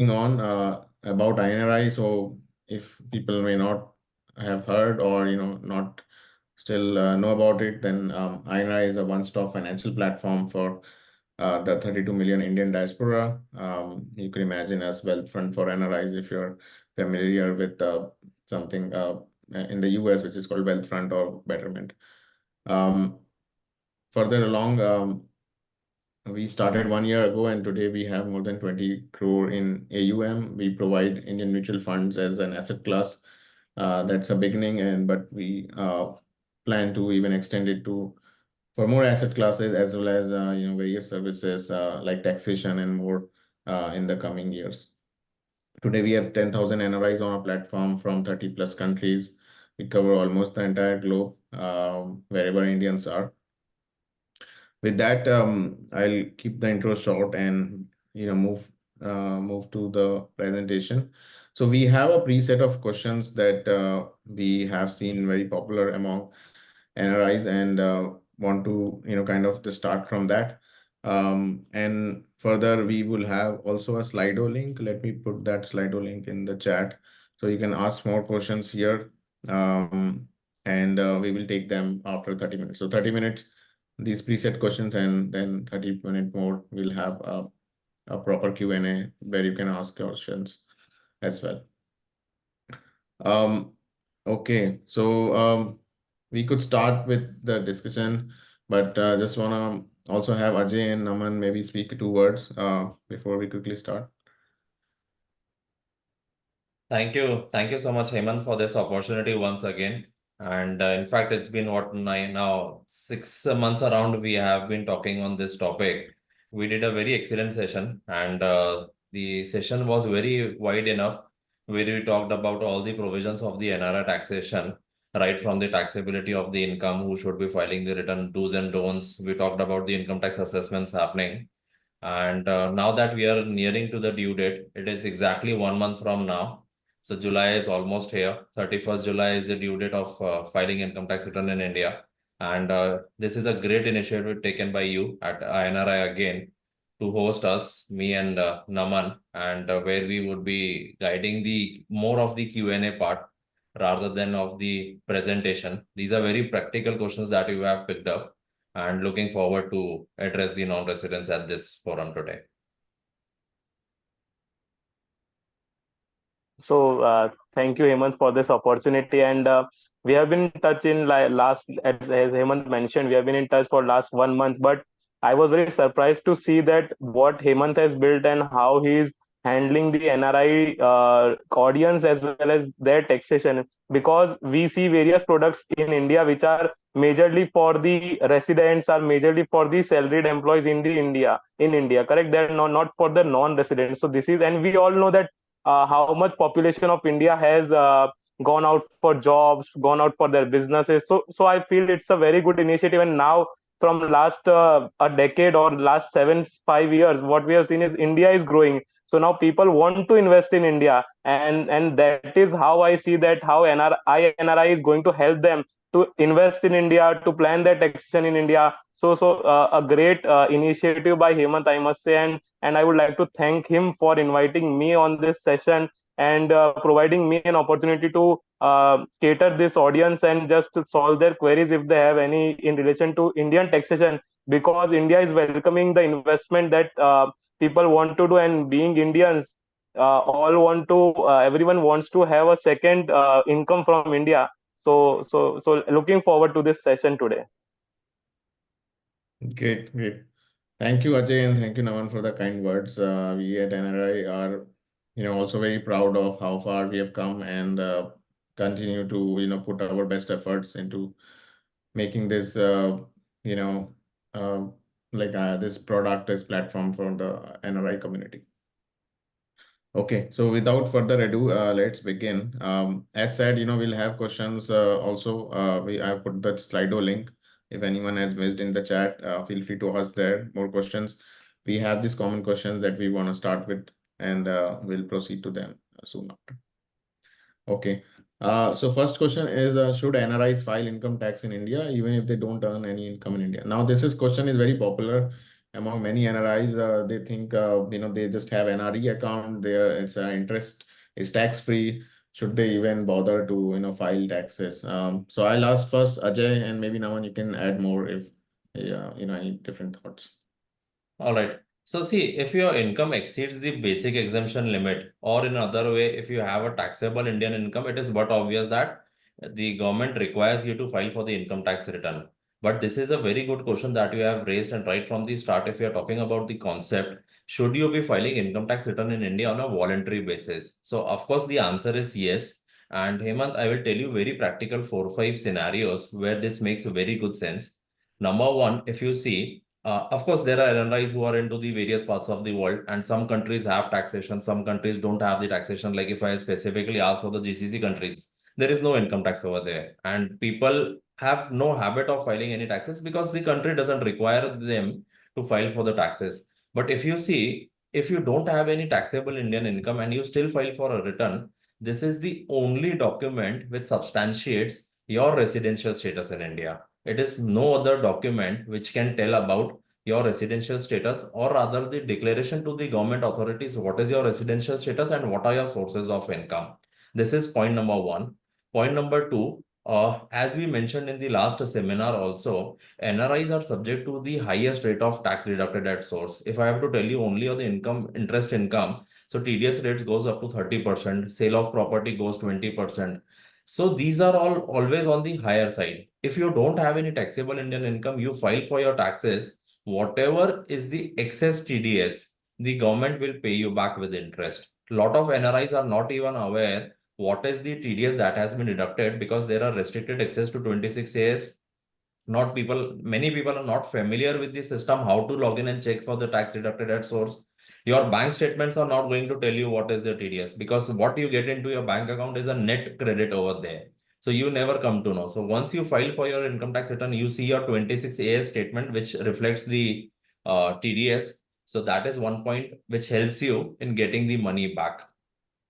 On about NRI. So if people may not have heard or not still know about it, then NRI is a one-stop financial platform for the 32 million Indian diaspora. You can imagine as wealth fund for NRIs if you're familiar with something in the US, which is called wealth front or betterment. Further along, we started 1 year ago, and today we have more than 20 crore in AUM. We provide Indian mutual funds as an asset class. That's a beginning, but we plan to even extend it to for more asset classes as well as various services like taxation and more in the coming years. Today we have 10,000 NRIs on our platform from 30 plus countries. We cover almost the entire globe, wherever Indians are. With that, I'll keep the intro short and move to the presentation. So we have a preset of questions that we have seen very popular among NRIs and want to kind of to start from that. And further, we will have also a Slido link. Let me put that Slido link in the chat so you can ask more questions here. And we will take them after 30 minutes. So 30 minutes these preset questions, and then 30 minutes more we'll have a proper Q&A where you can ask questions as well. Okay, so we could start with the discussion, but just wanna also have Ajay and Naman maybe speak 2 words before we quickly start. Thank you so much, Hemant, for this opportunity once again. And in fact, it's been 6 months around we have been talking on this topic. We did a very excellent session, and the session was very wide enough where we talked about all the provisions of the NRI taxation, right from the taxability of the income, who should be filing the return, do's and don'ts. We talked about the income tax assessments happening. And now that we are nearing to the due date, it is exactly 1 month from now. So July is almost here. 31st July is the due date of filing income tax return in India. And this is a great initiative taken by you at INRI again to host us, me and Naman, and where we would be guiding the more of the Q&A part rather than of the presentation. These are very practical questions that you have picked up, and looking forward to address the non-residents at this forum today. So thank you, Hemant, for this opportunity. And we have been in touch in last, as Hemant mentioned, we have been in touch for last 1 month. But I was very surprised to see that what Hemant has built and how he's handling the NRI audience as well as their taxation. Because we see various products in India which are majorly for the residents, are majorly for the salaried employees in India. Correct? They're not for the non-residents. So this is, and we all know that how much population of India has gone out for jobs, gone out for their businesses. So I feel it's a very good initiative. And now, from last a decade or last 5 years, what we have seen is India is growing. So now people want to invest in India, and that is how I see that how NRI is going to help them to invest in India, to plan their taxation in India. So a great initiative by Hemant, I must say, and I would like to thank him for inviting me on this session and providing me an opportunity to cater this audience and just solve their queries if they have any in relation to Indian taxation, because India is welcoming the investment that people want to do, and being Indians, everyone wants to have a second income from India. So looking forward to this session today. Great. Thank you, Ajay, and thank you, Naman, for the kind words. We at NRI are, also very proud of how far we have come and continue to, put our best efforts into making this, this product, this platform for the NRI community. Okay, so without further ado, let's begin. As said, we'll have questions also. I have put that Slido link. If anyone has missed in the chat, feel free to ask there more questions. We have these common questions that we want to start with, and we'll proceed to them soon after. Okay, so first question is, should NRIs file income tax in India even if they don't earn any income in India? Now, this question is very popular among many NRIs, they think they just have NRE account. There, it's interest is tax free. Should they even bother to file taxes? So I'll ask first Ajay, and maybe Naman you can add more if any different thoughts. All right. So see, if your income exceeds the basic exemption limit, or in another way, if you have a taxable Indian income, it is but obvious that the government requires you to file for the income tax return. But this is a very good question that you have raised, and right from the start, if you are talking about the concept, should you be filing income tax return in India on a voluntary basis? So of course, the answer is yes. And Hemant, I will tell you very practical 4 or 5 scenarios where this makes very good sense. Number one, if you see, of course, there are NRIs who are into the various parts of the world, and some countries have taxation, some countries don't have the taxation. Like if I specifically ask for the GCC countries, there is no income tax over there, and people have no habit of filing any taxes because the country doesn't require them to file for the taxes. But if you see, if you don't have any taxable Indian income and you still file for a return, this is the only document which substantiates your residential status in India. It is no other document which can tell about your residential status, or rather the declaration to the government authorities what is your residential status and what are your sources of income. This is point number one. Point number two, as we mentioned in the last seminar also, NRIs are subject to the highest rate of tax deducted at source. If I have to tell you only on the income, interest income, so TDS rates goes up to 30%, sale of property goes 20%. So these are all always on the higher side. If you don't have any taxable Indian income, you file for your taxes, whatever is the excess TDS, the government will pay you back with interest. A lot of NRIs are not even aware what is the TDS that has been deducted because there are restricted access to 26 AS. Not people, many people are not familiar with the system, how to log in and check for the tax deducted at source. Your bank statements are not going to tell you what is the TDS because what you get into your bank account is a net credit over there. So you never come to know. So once you file for your income tax return, you see your 26AS statement, which reflects the TDS. So that is one point which helps you in getting the money back.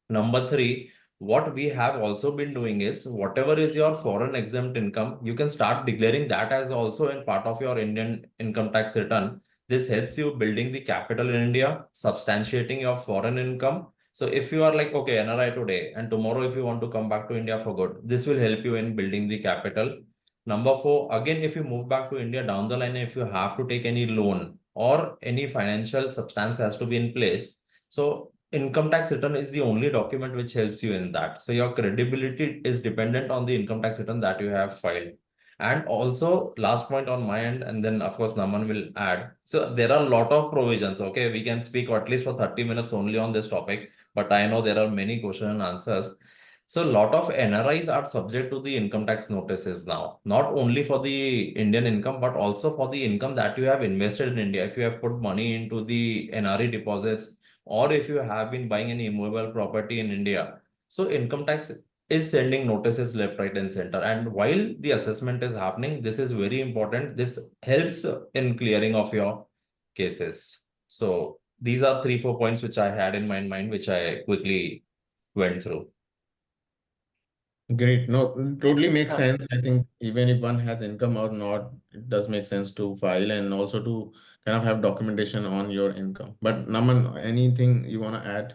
Number three, what we have also been doing is whatever is your foreign exempt income, you can start declaring that as also in part of your Indian income tax return. This helps you building the capital in India, substantiating your foreign income. So if you are like, okay, NRI today, and tomorrow if you want to come back to India for good, this will help you in building the capital. Number four, again, if you move back to India down the line, if you have to take any loan or any financial substance has to be in place. So income tax return is the only document which helps you in that. So your credibility is dependent on the income tax return that you have filed. And also last point on my end, and then of course Naman will add. So there are a lot of provisions. Okay, we can speak at least for 30 minutes only on this topic, but I know there are many questions and answers. So a lot of NRIs are subject to the income tax notices now, not only for the Indian income, but also for the income that you have invested in India. If you have put money into the NRE deposits, or if you have been buying any immovable property in India. So income tax is sending notices left, right, and center. And while the assessment is happening, this is very important. This helps in clearing of your cases. So these are 3 or 4 points which I had in my mind, which I quickly went through. Great. No, totally makes Uh, sense. I think even if one has income or not, it does make sense to file and also to kind of have documentation on your income. But Naman, anything you want to add?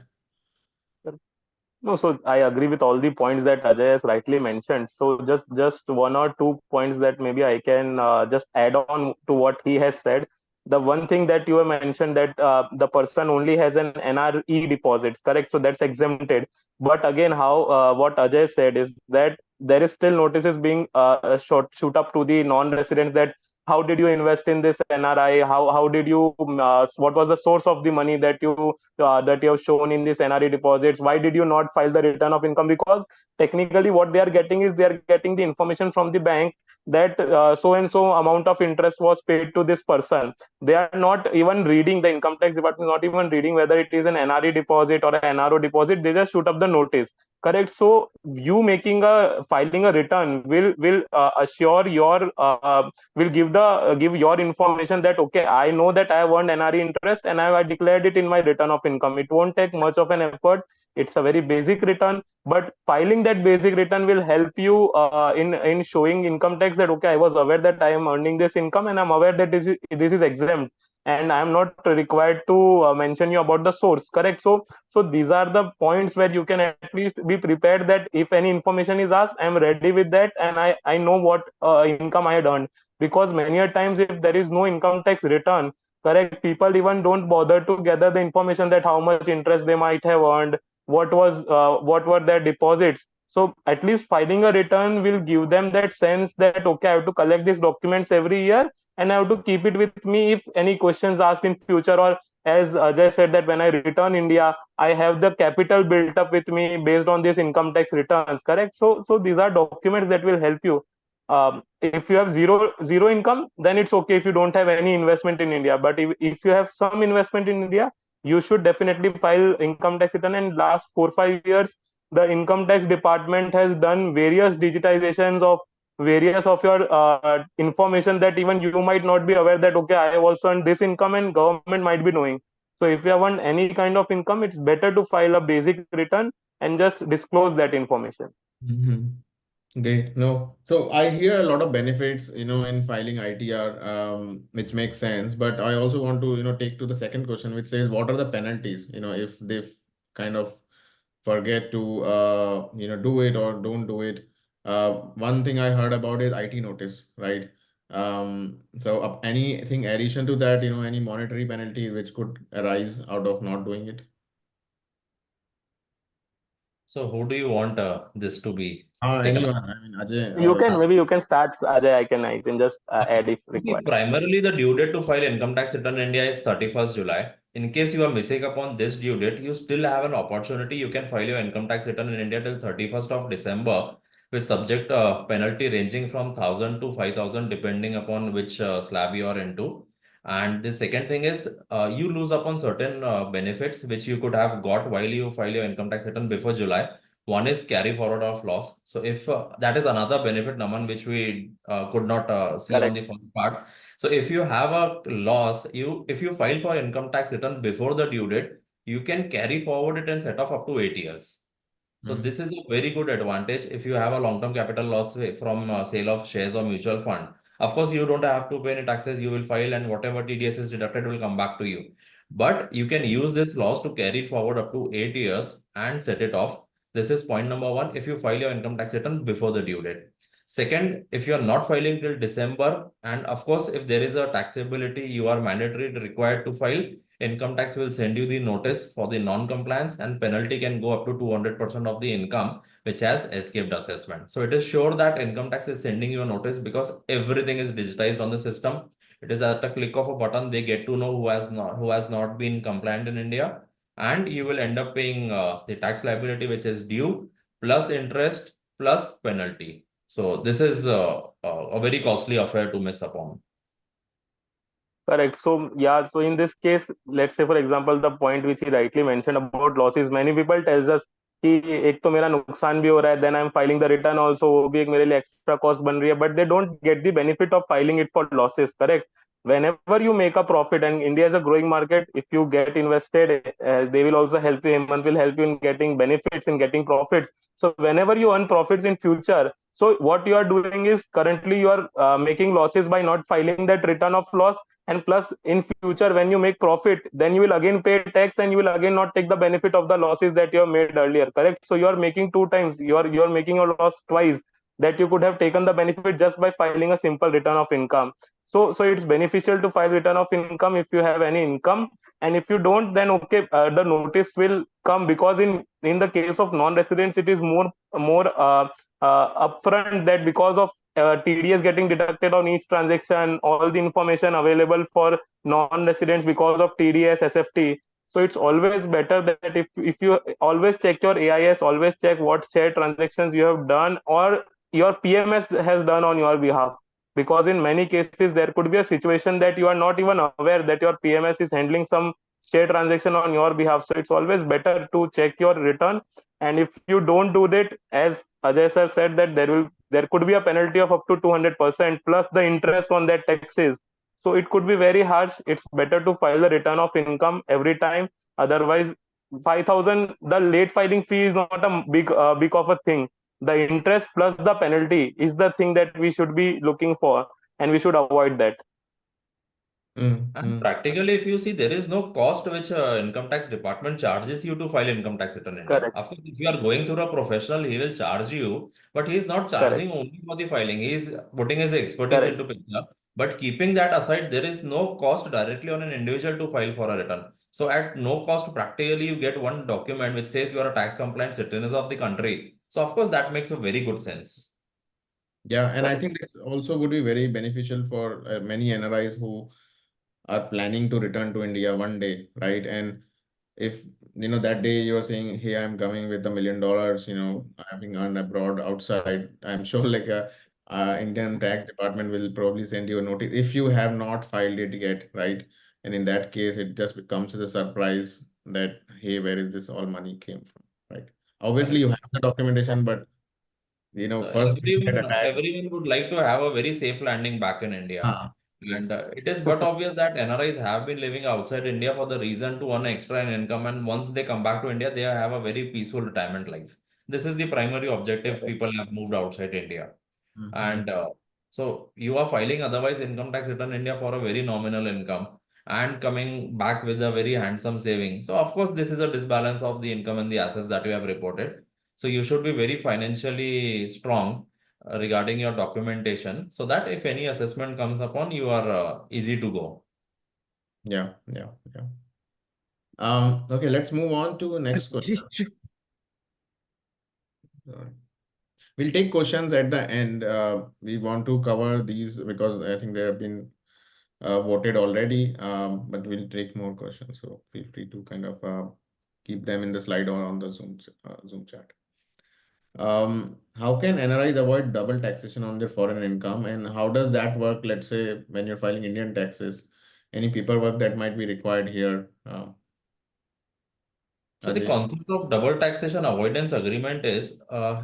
No, so I agree with all the points that Ajay has rightly mentioned. So just one or two points that maybe I can just add on to what he has said. The one thing that you have mentioned that the person only has an NRE deposit, correct? So that's exempted. But again, how what Ajay said is that there is still notices being shoot up to the non-residents that how did you invest in this NRI? How did you what was the source of the money that you have shown in this NRE deposits? Why did you not file the return of income? Because technically, what they are getting is they are getting the information from the bank that so and so amount of interest was paid to this person. They are not even reading, the income tax department not even reading whether it is an NRE deposit or an NRO deposit. They just shoot up the notice. Correct. So you making a filing a return will assure your will give your information that okay, I know that I have earned NRE interest and I declared it in my return of income. It won't take much of an effort. It's a very basic return, but filing that basic return will help you in showing income tax that okay, I was aware that I am earning this income and I'm aware that this is exempt. and I am not required to mention you about the source, correct? So these are the points where you can at least be prepared that if any information is asked, I am ready with that, and I know what income I had earned. Because many a times, if there is no income tax return, correct, people even don't bother to gather the information that how much interest they might have earned, what were their deposits. So at least filing a return will give them that sense that okay, I have to collect these documents every year, and I have to keep it with me if any questions asked in future. Or as Ajay said, that when I return India, I have the capital built up with me based on these income tax returns, correct? So these are documents that will help you. If you have zero income, then it's okay if you don't have any investment in India. But if you have some investment in India, you should definitely file income tax return. And last 4 5 years, the income tax department has done various digitizations of various of your information that even you might not be aware that okay, I have also earned this income, and government might be knowing. So if you have earned any kind of income, it's better to file a basic return and just disclose that information. Great. No, so I hear a lot of benefits, in filing ITR, which makes sense. But I also want to, take to the second question, which says, what are the penalties, if they kind of forget to, do it or don't do it. One thing I heard about is IT notice, right? So anything addition to that, any monetary penalty which could arise out of not doing it? So who do you want this to be taken up? Anyone, I mean, Ajay You or can, maybe you can start, Ajay. I can just add if Okay, required. primarily, the due date to file income tax return in India is 31st July. In case you are missing upon this due date, you still have an opportunity. You can file your income tax return in India till 31st of December with subject penalty ranging from 1,000 to 5,000 depending upon which slab you are into. And the second thing is you lose upon certain benefits which you could have got while you file your income tax return before July. One is carry forward of loss. So if that is another benefit, Naman, which we could not see on Correct. the first part. So if you have a loss, if you file for income tax return before the due date, you can carry forward it and set off up to 8 years. So this is a very good advantage if you have a long-term capital loss from sale of shares or mutual fund. Of course, you don't have to pay any taxes. You will file and whatever TDS is deducted will come back to you. But you can use this loss to carry it forward up to 8 years and set it off. This is point number one if you file your income tax return before the due date. Second, if you are not filing till December, and of course, if there is a taxability, you are mandatory required to file. Income tax will send you the notice for the non-compliance, and penalty can go up to 200% of the income which has escaped assessment. So it is sure that income tax is sending you a notice because everything is digitized on the system. It is at a click of a button, they get to know who has not been compliant in India, and you will end up paying the tax liability which is due plus interest plus penalty. So this is a very costly affair to miss upon. Correct. So yeah, so in this case, let's say for example, the point which he rightly mentioned about losses, many people tells us कि एक तो मेरा नुकसान भी हो रहा है, then I'm filing the return also, वो भी एक मेरे लिए extra cost बन रही है, but they don't get the benefit of filing it for losses, correct? Whenever you make a profit, and India is a growing market, if you get invested, they will also help you. Hemant will help you in getting benefits, in getting profits. So whenever you earn profits in future, so what you are doing is currently you are making losses by not filing that return of loss, and plus in future when you make profit, then you will again pay tax, and you will again not take the benefit of the losses that you have made earlier, correct? So you are making two times, you are making a loss twice that you could have taken the benefit just by filing a simple return of income. So it's beneficial to file return of income if you have any income, and if you don't, then okay, the notice will come, because in the case of non-residents, it is more upfront, that because of TDS getting deducted on each transaction, all the information available for non-residents because of TDS, SFT. So it's always better that if you always check your AIS, always check what share transactions you have done or your PMS has done on your behalf. Because in many cases, there could be a situation that you are not even aware that your PMS is handling some share transaction on your behalf. So it's always better to check your return, and if you don't do that, as Ajay sir said, that there could be a penalty of up to 200% plus the interest on that taxes. So it could be very harsh. It's better to file the return of income every time. Otherwise, 5,000, the late filing fee is not a big of a thing. The interest plus the penalty is the thing that we should be looking for, and we should avoid that. And practically, if you see, there is no cost which income tax department charges you to file income tax return in India. Correct. Of course, if you are going through a professional, he will charge you, but he is not Correct. charging only for the filing. He is putting his expertise Correct. into picture. But keeping that aside, there is no cost directly on an individual to file for a return. So at no cost, practically, you get one document which says you are a tax compliant citizen of the country. So of course, that makes a very good sense. Yeah, and I Correct. think this also would be very beneficial for many NRIs who are planning to return to India one day, right? And if that day you're saying, "Hey, I'm coming with $1 million," having earned abroad outside, I'm sure like a Indian tax department will probably send you a notice if you have not filed it yet, right? And in that case, it just becomes a surprise that, hey, where is this all money came from, right? Obviously, Correct. you have the documentation, but So first you get attacked. everyone would like to have a very safe landing back in India. Ah, And yes. it is but obvious that NRIs have been living outside India for the reason to earn extra income. And once they come back to India, they have a very peaceful retirement life. This is the primary objective Correct. people have moved outside India. Mm-hmm. And so you are filing otherwise income tax return in India for a very nominal income and coming back with a very handsome saving. So of course, this is a disbalance of the income and the assets that you have reported. So you should be very financially strong regarding your documentation so that if any assessment comes upon, you are easy to go. Yeah, yeah, yeah. Okay, let's move on to the next question. Uh, We'll take questions at the end. We want to cover these because I think they have been voted already, but we'll take more questions. So feel free to kind of keep them in the slide or on the Zoom chat. How can NRIs avoid double taxation on their foreign income, and how does that work? Let's say when you're filing Indian taxes, any paperwork that might be required here, So the Ajay? concept of double taxation avoidance agreement is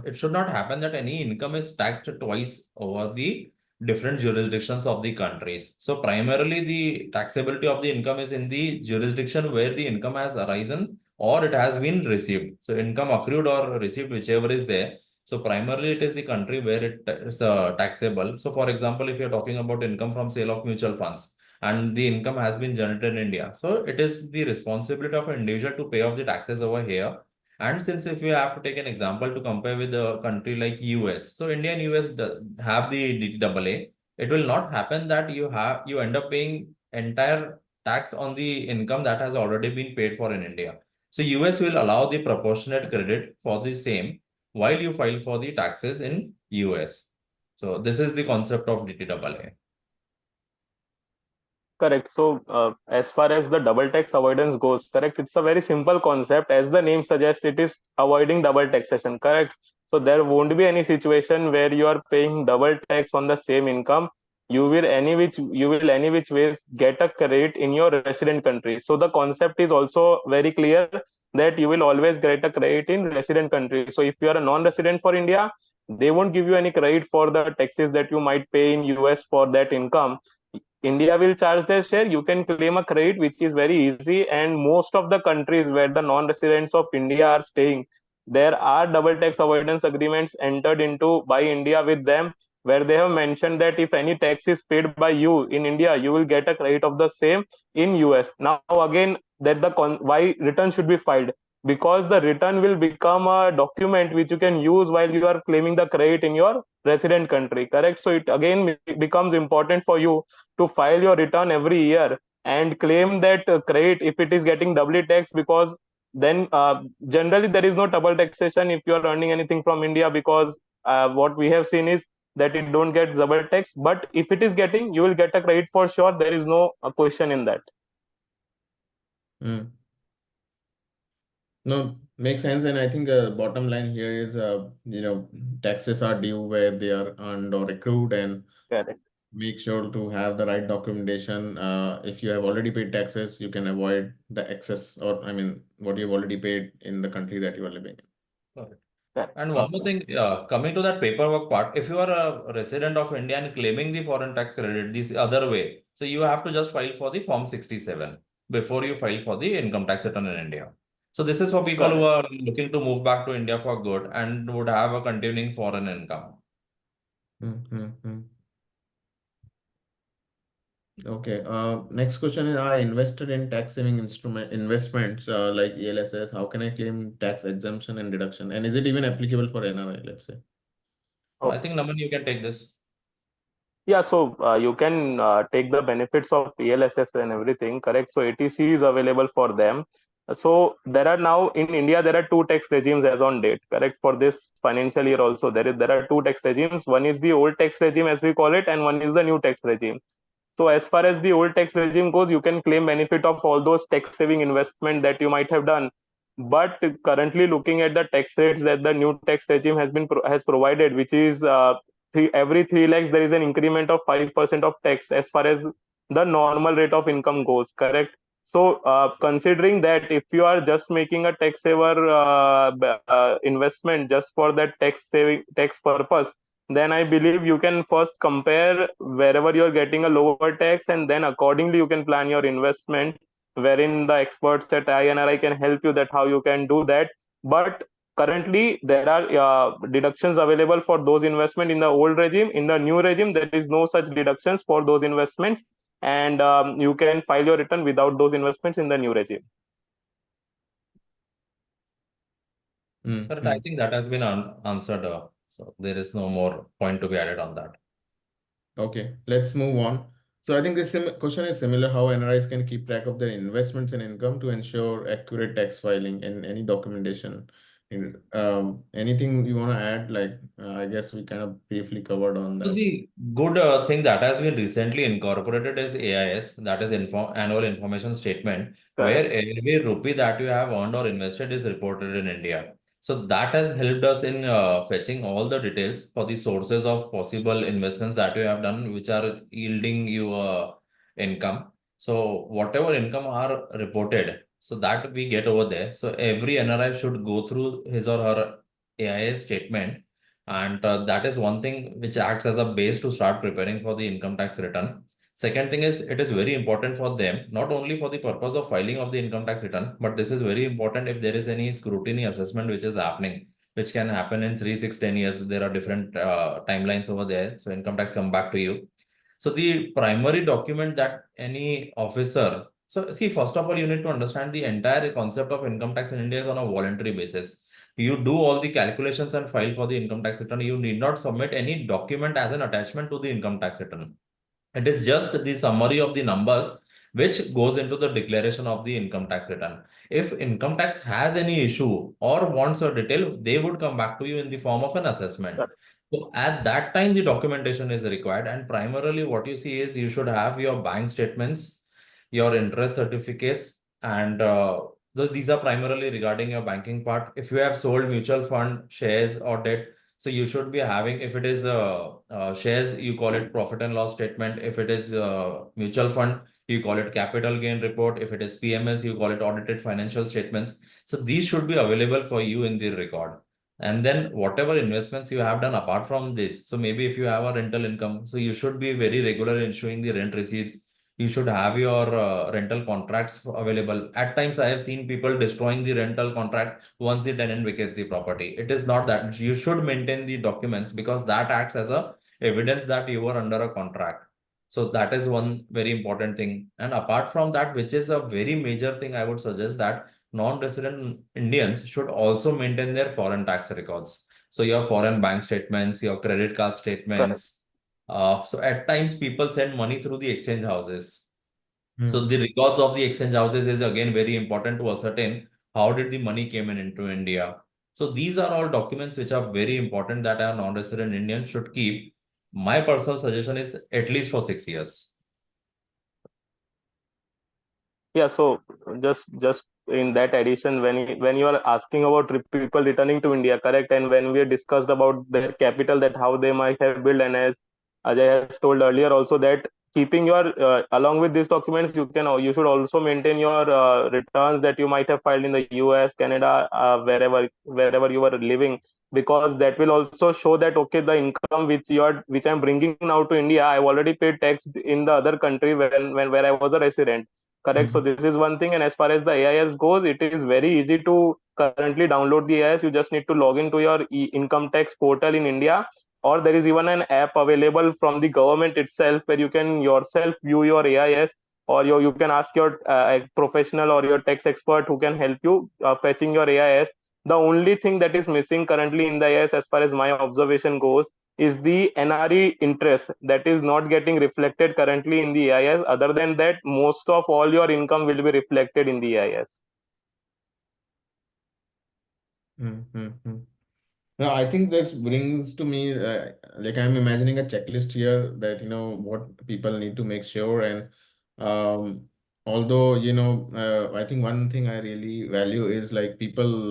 it should not happen that any income is taxed twice over the different jurisdictions of the countries. So primarily the taxability of the income is in the jurisdiction where the income has arisen or it has been received. So income accrued or received, whichever is there. So primarily it is the country where it is taxable. So for example, if you're talking about income from sale of mutual funds, and the income has been generated in India. So it is the responsibility of an individual to pay off the taxes over here. And since if you have to take an example to compare with a country like US, so India and US have the DTAA, it will not happen that you end up paying entire tax on the income that has already been paid for in India. So US will allow the proportionate credit for the same while you file for the taxes in US. So this is the concept of DTAA. Correct. So, as far as the double tax avoidance goes, correct, it's a very simple concept. As the name suggests, it is avoiding double taxation, correct? So, there won't be any situation where you are paying double tax on the same income. You will any which ways get a credit in your resident country. So, the concept is also very clear that you will always get a credit in resident country. So, if you are a non-resident for India, they won't give you any credit for the taxes that you might pay in US for that income. India will charge their share. You can claim a credit, which is very easy. And most of the countries where the non-residents of India are staying, there are double tax avoidance agreements entered into by India with them, where they have mentioned that if any tax is paid by you in India, you will get a credit of the same in US. Now again, that why return should be filed, because the return will become a document which you can use while you are claiming the credit in your resident country. Correct. So it again becomes important for you to file your return every year and claim that credit if it is getting doubly taxed, because then generally there is no double taxation if you are earning anything from India, because what we have seen is that it don't get double tax. But if it is getting, you will get a credit for sure. There is no question in that. Mm. No, makes sense. And I think bottom line here is, taxes are due where they are earned or accrued, and Correct. make sure to have the right documentation. If you have already paid taxes, you can avoid the excess, or I mean, what you've already paid in the country that you are living Correct. Correct. And one more thing, coming to that paperwork part, if you are a resident of India and claiming the foreign tax credit this other way, so you have to just file for the Form 67 before you file for the income tax return in India. So this is for people who Correct. are looking to move back to India for good and would have a continuing foreign income. in. Mm-hmm. Okay. Next question is, I invested in tax saving investments like ELSS. How can I claim tax exemption and deduction? And is it even applicable for NRI, let's say? I think, Naman, you can take this. Yeah, so you can take the benefits of ELSS and everything, correct? So ATC is available for them. So there are now in India there are two tax regimes as on date, correct? For this financial year also there are two tax regimes. One is the old tax regime as we call it, and one is the new tax regime. So as far as the old tax regime goes, you can claim benefit of all those tax saving investment that you might have done. But currently, looking at the tax rates that the new tax regime has provided, which is every 3 lakhs there is an increment of 5% of tax as far as the normal rate of income goes. Correct. So considering that if you are just making a tax saver investment just for that tax purpose, then I believe you can first compare wherever you're getting a lower tax, and then accordingly you can plan your investment, wherein the experts at INRI can help you that how you can do that. But currently there are deductions available for those investment in the old regime. In the new regime, there is no such deductions for those investments, and you can file your return without those investments in the new regime. But I Mm-hmm. think that has been answered. So there is no more point to be added on that. Okay, let's move on. So I think this question is similar, how NRIs can keep track of their investments and income to ensure accurate tax filing and any documentation. Anything you want to add? Like, I guess we kind of briefly covered on So that. the good thing that has been recently incorporated is AIS, that is Annual Information Statement, where Correct. every rupee that you have earned or invested is reported in India. So that has helped us in fetching all the details for the sources of possible investments that you have done, which are yielding you income. So whatever income are reported, so that we get over there. So every NRI should go through his or her AIS statement, and that is one thing which acts as a base to start preparing for the income tax return. Second thing is, it is very important for them, not only for the purpose of filing of the income tax return, but this is very important if there is any scrutiny assessment which is happening, which can happen in 3, 6, 10 years. There are different timelines over there. So income tax come back to you. So the primary document that any officer, so see, first of all, you need to understand the entire concept of income tax in India is on a voluntary basis. You do all the calculations and file for the income tax return. You need not submit any document as an attachment to the income tax return. It is just the summary of the numbers which goes into the declaration of the income tax return. If income tax has any issue or wants a detail, they would come back to you in the form of an assessment. So at that time, the documentation is required. And primarily what you see is you should have your bank statements, your interest certificates, and these are primarily regarding your banking part. If you have sold mutual fund shares or debt, so you should be having, if it is shares, you call it profit and loss statement. If it is mutual fund, you call it capital gain report. If it is PMS, you call it audited financial statements. So these should be available for you in the record. And then whatever investments you have done apart from this, so maybe if you have a rental income, so you should be very regular in showing the rent receipts. You should have your rental contracts available. At times, I have seen people destroying the rental contract once the tenant vacates the property. It is not that. You should maintain the documents because that acts as a evidence that you are under a contract. So that is one very important thing. And apart from that, which is a very major thing, I would suggest that non-resident Indians should also maintain their foreign tax records. So your foreign bank statements, your credit card Correct. statements. So at times people send money through the exchange houses. So Hmm. the records of the exchange houses is again very important to ascertain how did the money came in into India. So these are all documents which are very important that our non-resident Indian should keep. My personal suggestion is at least for 6 years. Yeah, so just in that addition, when you are asking about people returning to India, correct, and when we discussed about their capital, that how they might have built, and as Ajay has told earlier also that keeping your along with these documents, you should also maintain your returns that you might have filed in the US, Canada, wherever you are living, because that will also show that okay, the income which I'm bringing now to India, I've already paid tax in the other country when where I was a resident. correct? So this is one thing. And as far as the AIS goes, it is very easy to currently download the AIS. You just need to log into your income tax portal in India, or there is even an app available from the government itself where you can yourself view your AIS, or you can ask your professional or your tax expert who can help you fetching your AIS. The only thing that is missing currently in the AIS, as far as my observation goes, is the NRE interest that is not getting reflected currently in the AIS. Other than that, most of all your income will be reflected in the AIS. Mm-hmm. No, I think this brings to me, like I'm imagining a checklist here that, what people need to make sure. And although, I think one thing I really value is like people,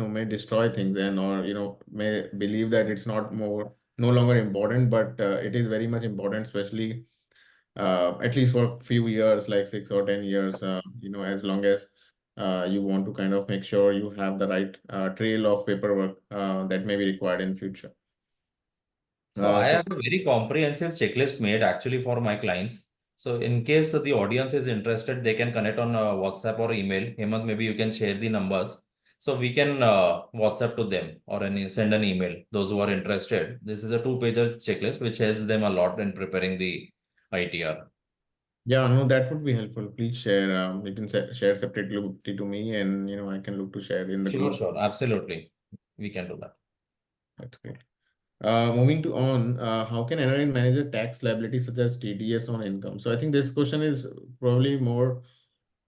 may destroy things and or, may believe that it's no longer important, but it is very much important, especially at least for a few years, like 6 or 10 years, as long as you want to kind of make sure you have the right trail of paperwork that may be required in future. So I So have a very comprehensive checklist made actually for my clients. So in case the audience is interested, they can connect on WhatsApp or email. Hemant, maybe you can share the numbers. So we can WhatsApp to them or send an email, those who are interested. This is a 2-pager checklist, which helps them a lot in preparing the ITR. yeah, no, that would be helpful. Please share. You can share separately to me, and I can look to share in the Sure, group. sure. Absolutely. We can do that. That's great. Moving to on, how can NRI manage a tax liability such as TDS on income? So I think this question is probably more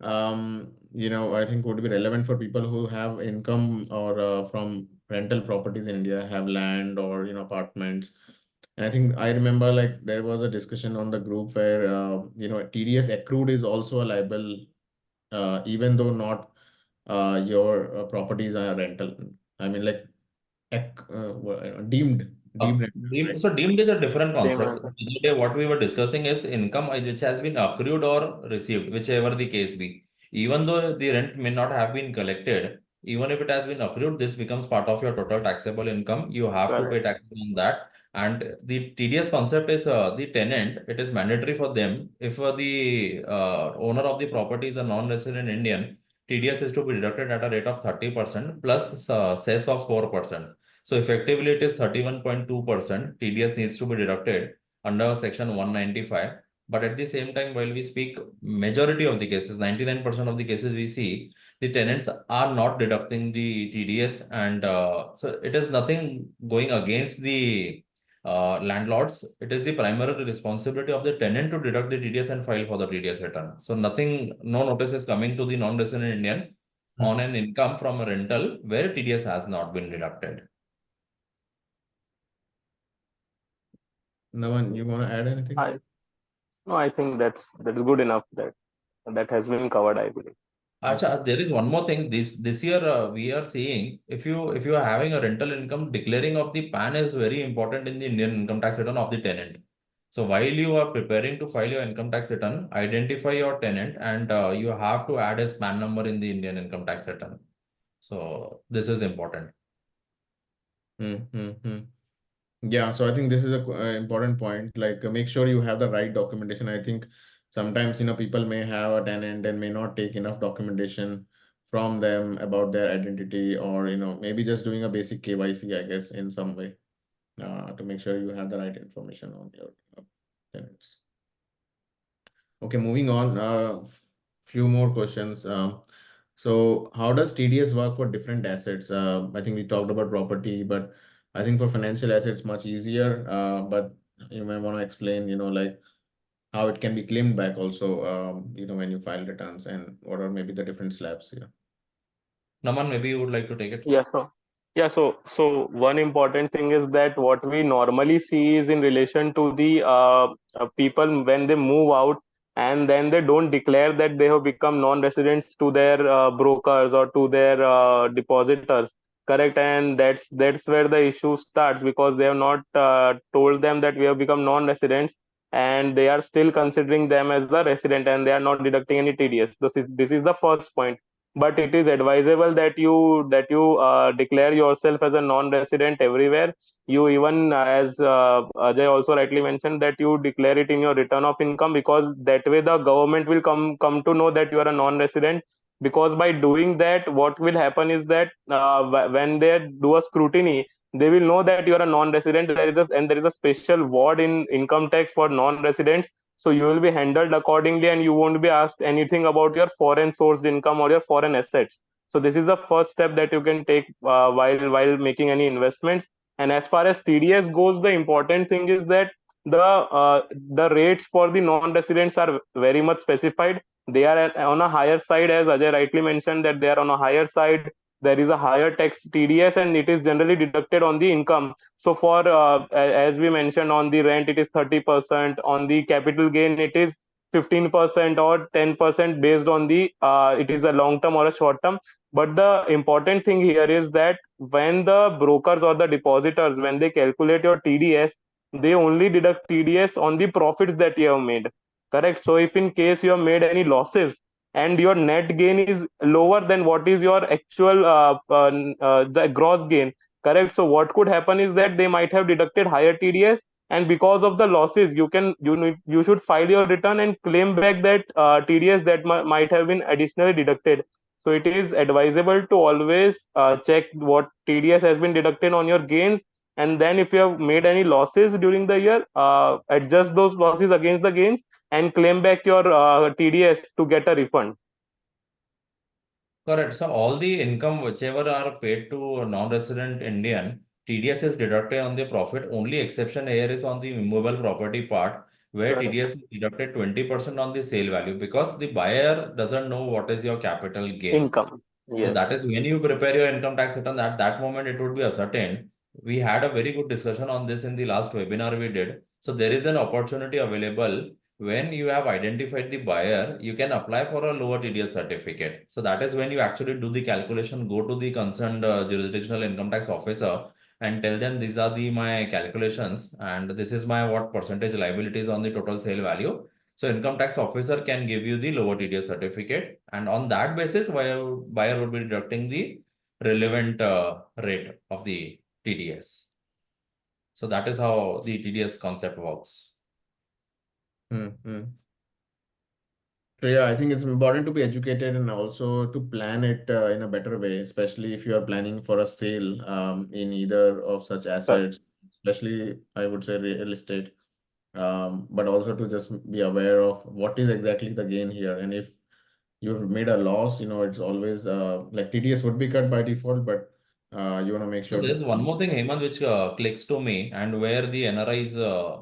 I think would be relevant for people who have income or from rental properties in India, have land or apartments. And I think I remember like there was a discussion on the group where TDS accrued is also a liable, even though not your properties are rental. I mean like deemed rental, right? So deemed is a different concept. Same. The other day, what we were discussing is income which has been accrued or received, whichever the case be. Even though the rent may not have been collected, even if it has been accrued, this becomes part of your total taxable income. You have to pay Correct. tax on that. And the TDS concept is the tenant. It is mandatory for them. If the owner of the property is a non-resident Indian, TDS is to be deducted at a rate of 30% plus cess of 4%. So effectively, it is 31.2%. TDS needs to be deducted under Section 195. But at the same time, while we speak, majority of the cases, 99% of the cases we see, the tenants are not deducting the TDS. And so it is nothing going against the landlords. It is the primary responsibility of the tenant to deduct the TDS and file for the TDS return. So nothing, no notice is coming to the non-resident Indian on an income from a rental where TDS has not been deducted. Naman, you want to add anything? I No, I think that's good enough. That has been covered, I believe. Acha, Okay. there is one more thing. This year we are seeing if you are having a rental income, declaring of the PAN is very important in the Indian income tax return of the tenant. So while you are preparing to file your income tax return, identify your tenant and you have to add his PAN number in the Indian income tax return. So this is important. Mm-hmm. Yeah, so I think this is a important point. Like, make sure you have the right documentation. I think sometimes, people may have a tenant and may not take enough documentation from them about their identity, or, maybe just doing a basic KYC, I guess, in some way, to make sure you have the right information on your tenants. Okay, moving on. Few more questions. So how does TDS work for different assets? I think we talked about property, but I think for financial assets much easier. But you may want to explain, like how it can be claimed back also, when you file returns, and what are maybe the different slabs here. Naman, maybe you would like to take it. Yeah, so one important thing is that what we normally see is in relation to the people when they move out and then they don't declare that they have become non-residents to their brokers or to their depositors, correct? And that's where the issue starts, because they have not told them that we have become non-residents, and they are still considering them as the resident and they are not deducting any TDS. This is the first point. but it is advisable that you declare yourself as a non-resident everywhere. You even, as Ajay also rightly mentioned, that you declare it in your return of income, because that way the government will come to know that you are a non-resident. Because by doing that, what will happen is that when they do a scrutiny, they will know that you are a non-resident. And there is a special ward in income tax for non-residents, so you will be handled accordingly, and you won't be asked anything about your foreign sourced income or your foreign assets. So this is the first step that you can take while making any investments. And as far as TDS goes, the important thing is that the rates for the non-residents are very much specified. They are on a higher side, as Ajay rightly mentioned, that they are on a higher side. There is a higher tax TDS, and it is generally deducted on the income. So for as we mentioned, on the rent it is 30%, on the capital gain it is 15% or 10% based on the it is a long term or a short term. But the important thing here is that when the brokers or the depositors, when they calculate your TDS, they only deduct TDS on the profits that you have made. Correct. So if in case you have made any losses and your net gain is lower than what is your actual the gross gain, correct, so what could happen is that they might have deducted higher TDS, and because of the losses, you should file your return and claim back that TDS that might have been additionally deducted. So it is advisable to always check what TDS has been deducted on your gains, and then if you have made any losses during the year, adjust those losses against the gains and claim back your TDS to get a refund. Correct. So all the income whichever are paid to a non-resident Indian, TDS is deducted on the profit. Only exception here is on the immovable property part, where Correct. TDS is deducted 20% on the sale value, because the buyer doesn't know what is your capital gain. Income. So Yes. that is when you prepare your income tax return, at that moment it would be ascertained. We had a very good discussion on this in the last webinar we did. So there is an opportunity available when you have identified the buyer, you can apply for a lower TDS certificate. So that is when you actually do the calculation, go to the concerned jurisdictional income tax officer and tell them these are the my calculations and this is my what percentage liabilities on the total sale value. So income tax officer can give you the lower TDS certificate, and on that basis, buyer would be deducting the relevant rate of the TDS. So that is how the TDS concept works. Mm-hmm. So yeah, I think it's important to be educated and also to plan it in a better way, especially if you are planning for a sale in either of such Correct. assets, especially I would say real estate. But also to just be aware of what is exactly the gain here. And if you've made a loss, it's always like TDS would be cut by default, but you want to make So sure. there's one more thing, Hemant, which clicks to me, and where the NRIs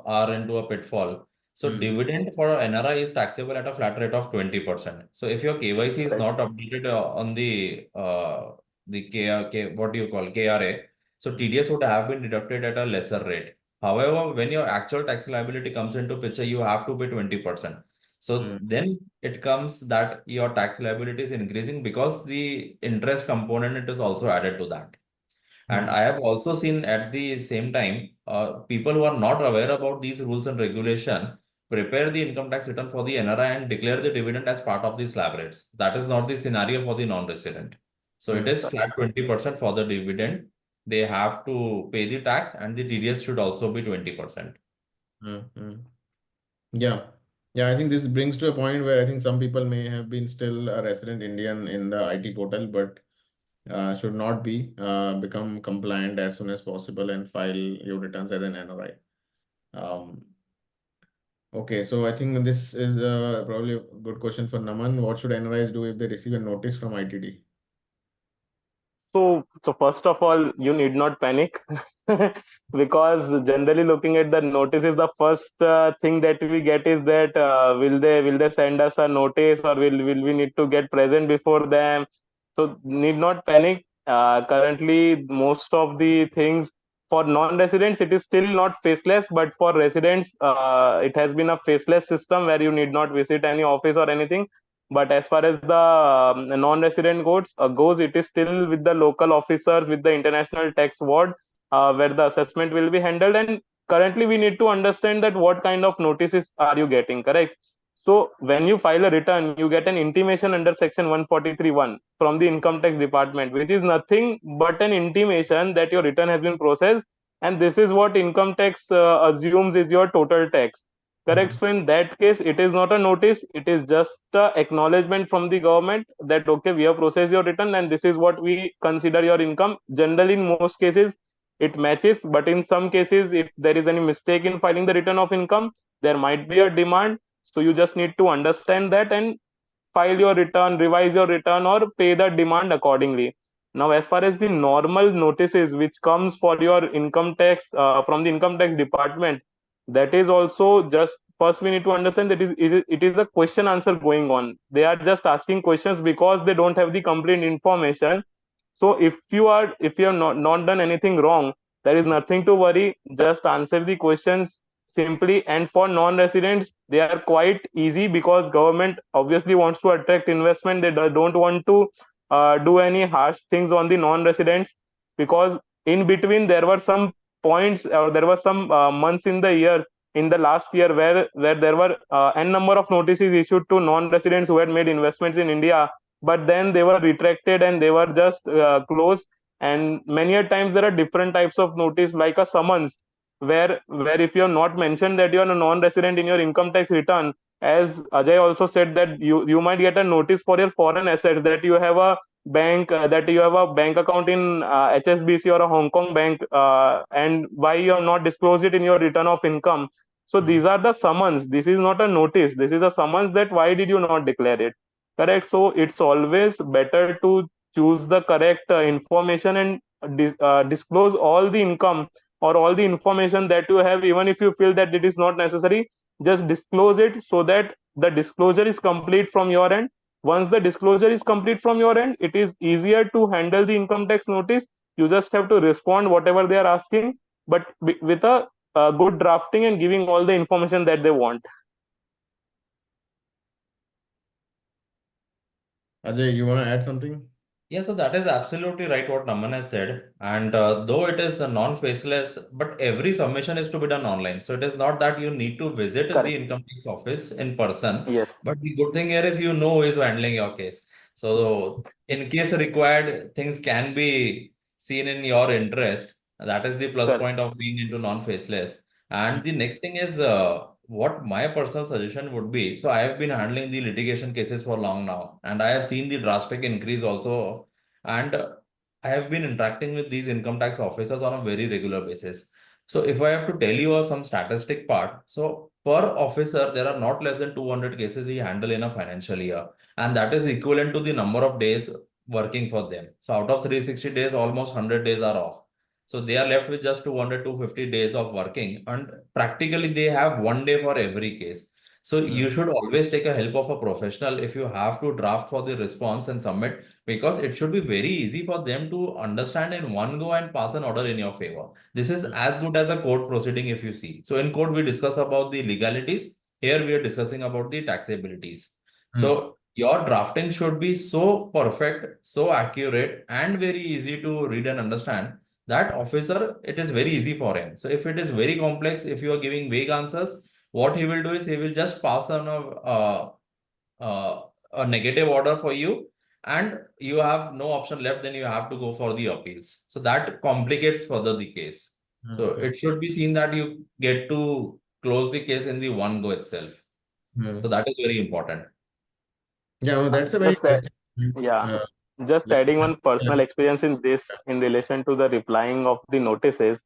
are into a pitfall. So Mm, dividend for NRI is taxable at a flat rate of 20%. So if your KYC is Correct. not updated on the what do you call KRA, so mm, TDS would have been deducted at a lesser rate. However, when your actual tax liability comes into picture, you have to pay 20%. So mm, then it comes that your tax liability is increasing because the interest component it is also added to that. And mm, I have also seen at the same time, people who are not aware about these rules and regulation prepare the income tax return for the NRI and declare the dividend as part of the slab rates. That is not the scenario for the non-resident. So it mm, is flat 20% for the dividend. They have to pay the tax and the TDS should also be 20%. mm, mm. Yeah. Yeah, I think this brings to a point where I think some people may have been still a resident Indian in the IT portal, but should not be. Become compliant as soon as possible and file your returns as an NRI. Um, okay, so I think this is probably a good question for Naman. What should NRIs do if they receive a notice from ITD? So first of all, you need not panic because generally looking at the notices, the first thing that we get is that will they send us a notice, or will we need to get present before them? So need not panic. Currently, most of the things for non-residents, it is still not faceless, but for residents, it has been a faceless system where you need not visit any office or anything. But as far as the non-resident goes, it is still with the local officers, with the international tax ward, where the assessment will be handled. And currently, we need to understand that what kind of notices are you getting, correct? So when you file a return, you get an intimation under section 143(1) from the income tax department, which is nothing but an intimation that your return has been processed, and this is what income tax assumes is your total tax. Correct. So in that case, it is not a notice, it is just a acknowledgement from the government that okay, we have processed your return and this is what we consider your income. Generally, in most cases, it matches, but in some cases, if there is any mistake in filing the return of income, there might be a demand. So you just need to understand that and file your return, revise your return, or pay the demand accordingly. Now, as far as the normal notices which comes for your income tax from the income tax department, that is also just first we need to understand that it is a question answer going on. They are just asking questions because they don't have the complete information. So if you have not done anything wrong, there is nothing to worry. Just answer the questions simply. And for non-residents, they are quite easy because government obviously wants to attract investment. They don't want to do any harsh things on the non-residents, because in between there were some points or there were some months in the year, in the last year, where there were n number of notices issued to non-residents who had made investments in India, but then they were retracted and they were just closed. And many a times there are different types of notice, like a summons, where if you have not mentioned that you are a non-resident in your income tax return, as Ajay also said, that you might get a notice for your foreign assets, that you have a that you have a bank account in HSBC or a Hong Kong bank, and why you have not disclosed it in your return of income. So these are the summons. This is not a notice. This is a summons that why did you not declare it. Correct. So it's always better to choose the correct information and disclose all the income or all the information that you have. Even if you feel that it is not necessary, just disclose it so that the disclosure is complete from your end. Once the disclosure is complete from your end, it is easier to handle the income tax notice. You just have to respond whatever they are asking, but with a good drafting and giving all the information that they want. Ajay, you want to add something? Yeah, so that is absolutely right what Naman has said. And though it is a non-faceless, but every submission is to be done online. So it is not that you need to visit the Correct. income tax office in person. Yes. But the good thing here is you know who is handling your case. So in case required, things can be seen in your interest. That is the plus Correct. point of being into non-faceless. And the next thing is what my personal suggestion would be. So I have been handling the litigation cases for long now, and I have seen the drastic increase also. And I have been interacting with these income tax officers on a very regular basis. So if I have to tell you some statistic part, so per officer, there are not less than 200 cases he handle in a financial year. And that is equivalent to the number of days working for them. So out of 360 days, almost 100 days are off. So they are left with just 200, 250 days of working, and practically they have one day for every case. So you should always take a help of a professional if you have to draft for the response and submit, because it should be very easy for them to understand in one go and pass an order in your favor. This is as good as a court proceeding if you see. So in court, we discuss about the legalities. Here we are discussing about the taxabilities. So your drafting should be so perfect, so accurate, and very easy to read and understand that officer, it is very easy for him. So if it is very complex, if you are giving vague answers, what he will do is he will just pass on a negative order for you, and you have no option left. Then you have to go for the appeals. So that complicates further the case. So Okay. it should be seen that you get to close the case in the one go itself. So that is very important. Yeah, well, that's a very Just that, interesting point. yeah. Just Like, adding one personal experience in this in relation to the replying of the notices.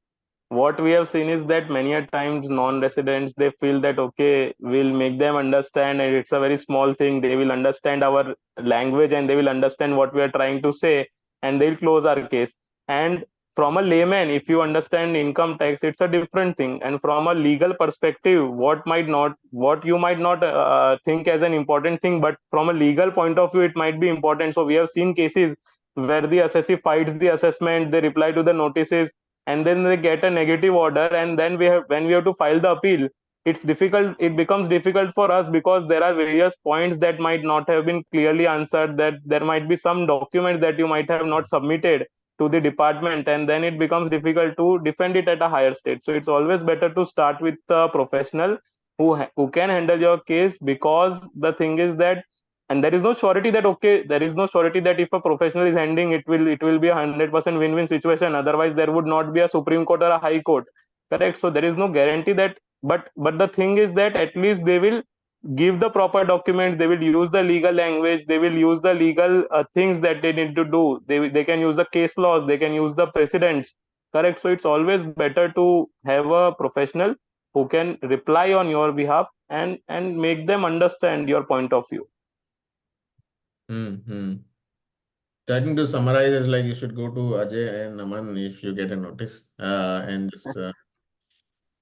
What we have seen is that many a times non-residents, they feel that okay, we'll make them understand and it's a very small thing. They will understand our language and they will understand what we are trying to say, and they'll close our case. And from a layman, if you understand income tax, it's a different thing. And from a legal perspective, what you might not think as an important thing, but from a legal point of view, it might be important. So we have seen cases where the assessee fights the assessment, they reply to the notices, and then they get a negative order, and then when we have to file the appeal, it's difficult. It becomes difficult for us because there are various points that might not have been clearly answered, that there might be some documents that you might have not submitted to the department, and then it becomes difficult to defend it at a higher stage. So it's always better to start with a professional who can handle your case, because the thing is that, and there is no surety that, okay, there is no surety that if a professional is handling, it will be a 100% win-win situation. Otherwise there would not be a Supreme Court or a High Court, correct? So there is no guarantee that, but the thing is that at least they will give the proper documents, they will use the legal language, they will use the legal things that they need to do, they can use the case laws, they can use the precedents, correct? So it's always better to have a professional who can reply on your behalf and make them understand your point of view. Mm-hmm. So I think to summarize is like you should go to Ajay and Aman if you get a notice, and just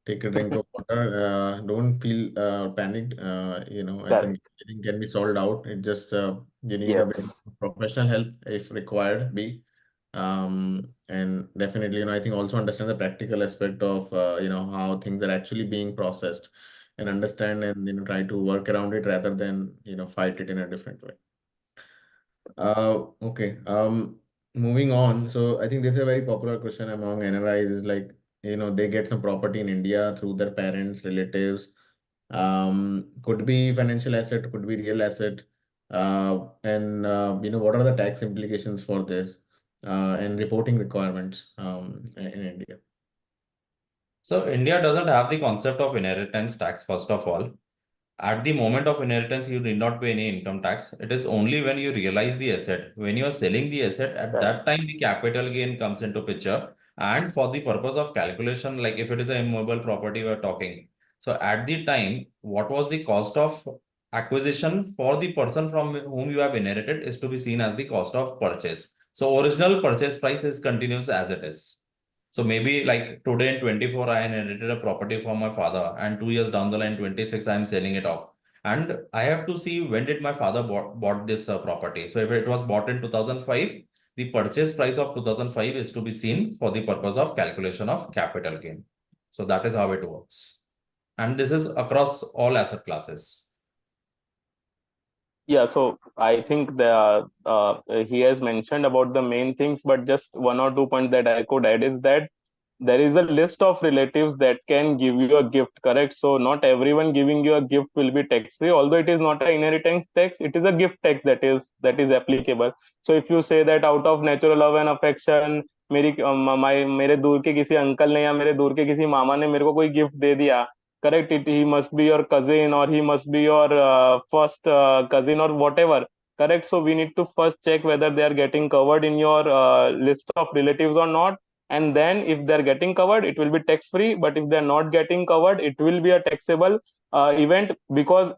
take a drink of water. Don't feel panicked. I think Correct. anything can be solved out. It just you need a bit Yes. of professional help if required be. And definitely, I think also understand the practical aspect of how things are actually being processed, and understand and try to work around it rather than fight it in a different way. Okay. Moving on. So I think this is a very popular question among NRIs is like, they get some property in India through their parents, relatives. Could be financial asset, could be real asset. And what are the tax implications for this? And reporting requirements in India. So India doesn't have the concept of inheritance tax, first of all. At the moment of inheritance, you need not pay any income tax. It is only when you realize the asset, when you are selling the asset, at Correct. that time the capital gain comes into picture. And for the purpose of calculation, like if it is an immobile property we're talking. So at the time, what was the cost of acquisition for the person from whom you have inherited is to be seen as the cost of purchase. So original purchase price is continues as it is. So maybe like today in 24, I inherited a property from my father, and 2 years down the line, 26, I'm selling it off. And I have to see when did my father bought this property. So if it was bought in 2005, the purchase price of 2005 is to be seen for the purpose of calculation of capital gain. So that is how it works. And this is across all asset classes. Yeah, so I think he has mentioned about the main things, but just one or two points that I could add is that there is a list of relatives that can give you a gift, correct? So not everyone giving you a gift will be tax free, although it is not an inheritance tax, it is a gift tax that is applicable. So if you say that out of natural love and affection, मेरे दूर के किसी uncle ने या मेरे दूर के किसी मामा ने मेरे को कोई गिफ्ट दे दिया, correct, it he must be your cousin or he must be your first cousin or whatever, correct? So we need to first check whether they are getting covered in your list of relatives or not, and then if they're getting covered it will be tax free, but if they're not getting covered it will be a taxable event, because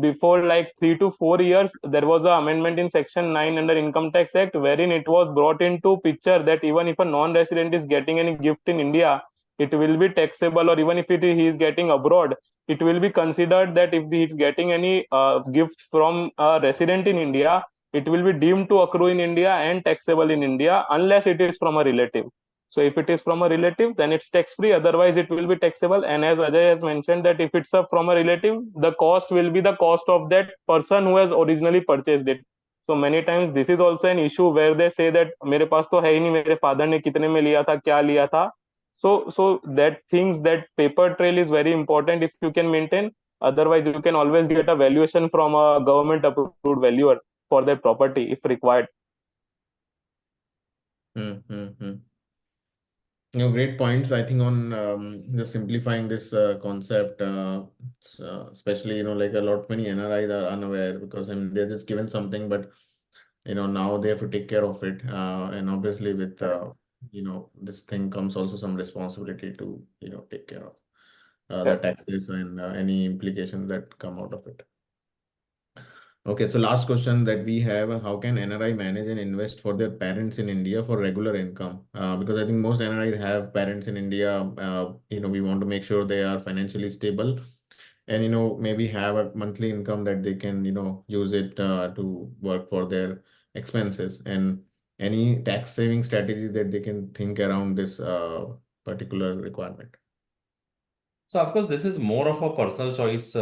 before like 3 to 4 years there was an amendment in section 9 under income tax act wherein it was brought into picture that even if a non-resident is getting any gift in India, it will be taxable, or even if he is getting abroad, it will be considered that if he is getting any gift from a resident in India, it will be deemed to accrue in India and taxable in India unless it is from a relative. So if it is from a relative, then it's tax free. Otherwise, it will be taxable. And as Ajay has mentioned, that if it's from a relative, the cost will be the cost of that person who has originally purchased it. So many times this is also an issue where they say that मेरे पास तो है ही नहीं, मेरे father ने कितने में लिया था, क्या लिया था. So that things, that paper trail is very important if you can maintain. Otherwise, you can always get a valuation from a government approved valuer for that property if required. Mm-hmm. Great points. I think on just simplifying this concept, especially like a lot many NRIs are unaware because they're just given something, but now they have to take care of it, and obviously with this thing comes also some responsibility to take care of the Correct. taxes and any implications that come out of it. Okay, so last question that we have, how can NRI manage and invest for their parents in India for regular income? Because I think most NRIs have parents in India. We want to make sure they are financially stable and, maybe have a monthly income that they can, use it to work for their expenses, and any tax saving strategies that they can think around this particular requirement. So of course, this is more of a personal choice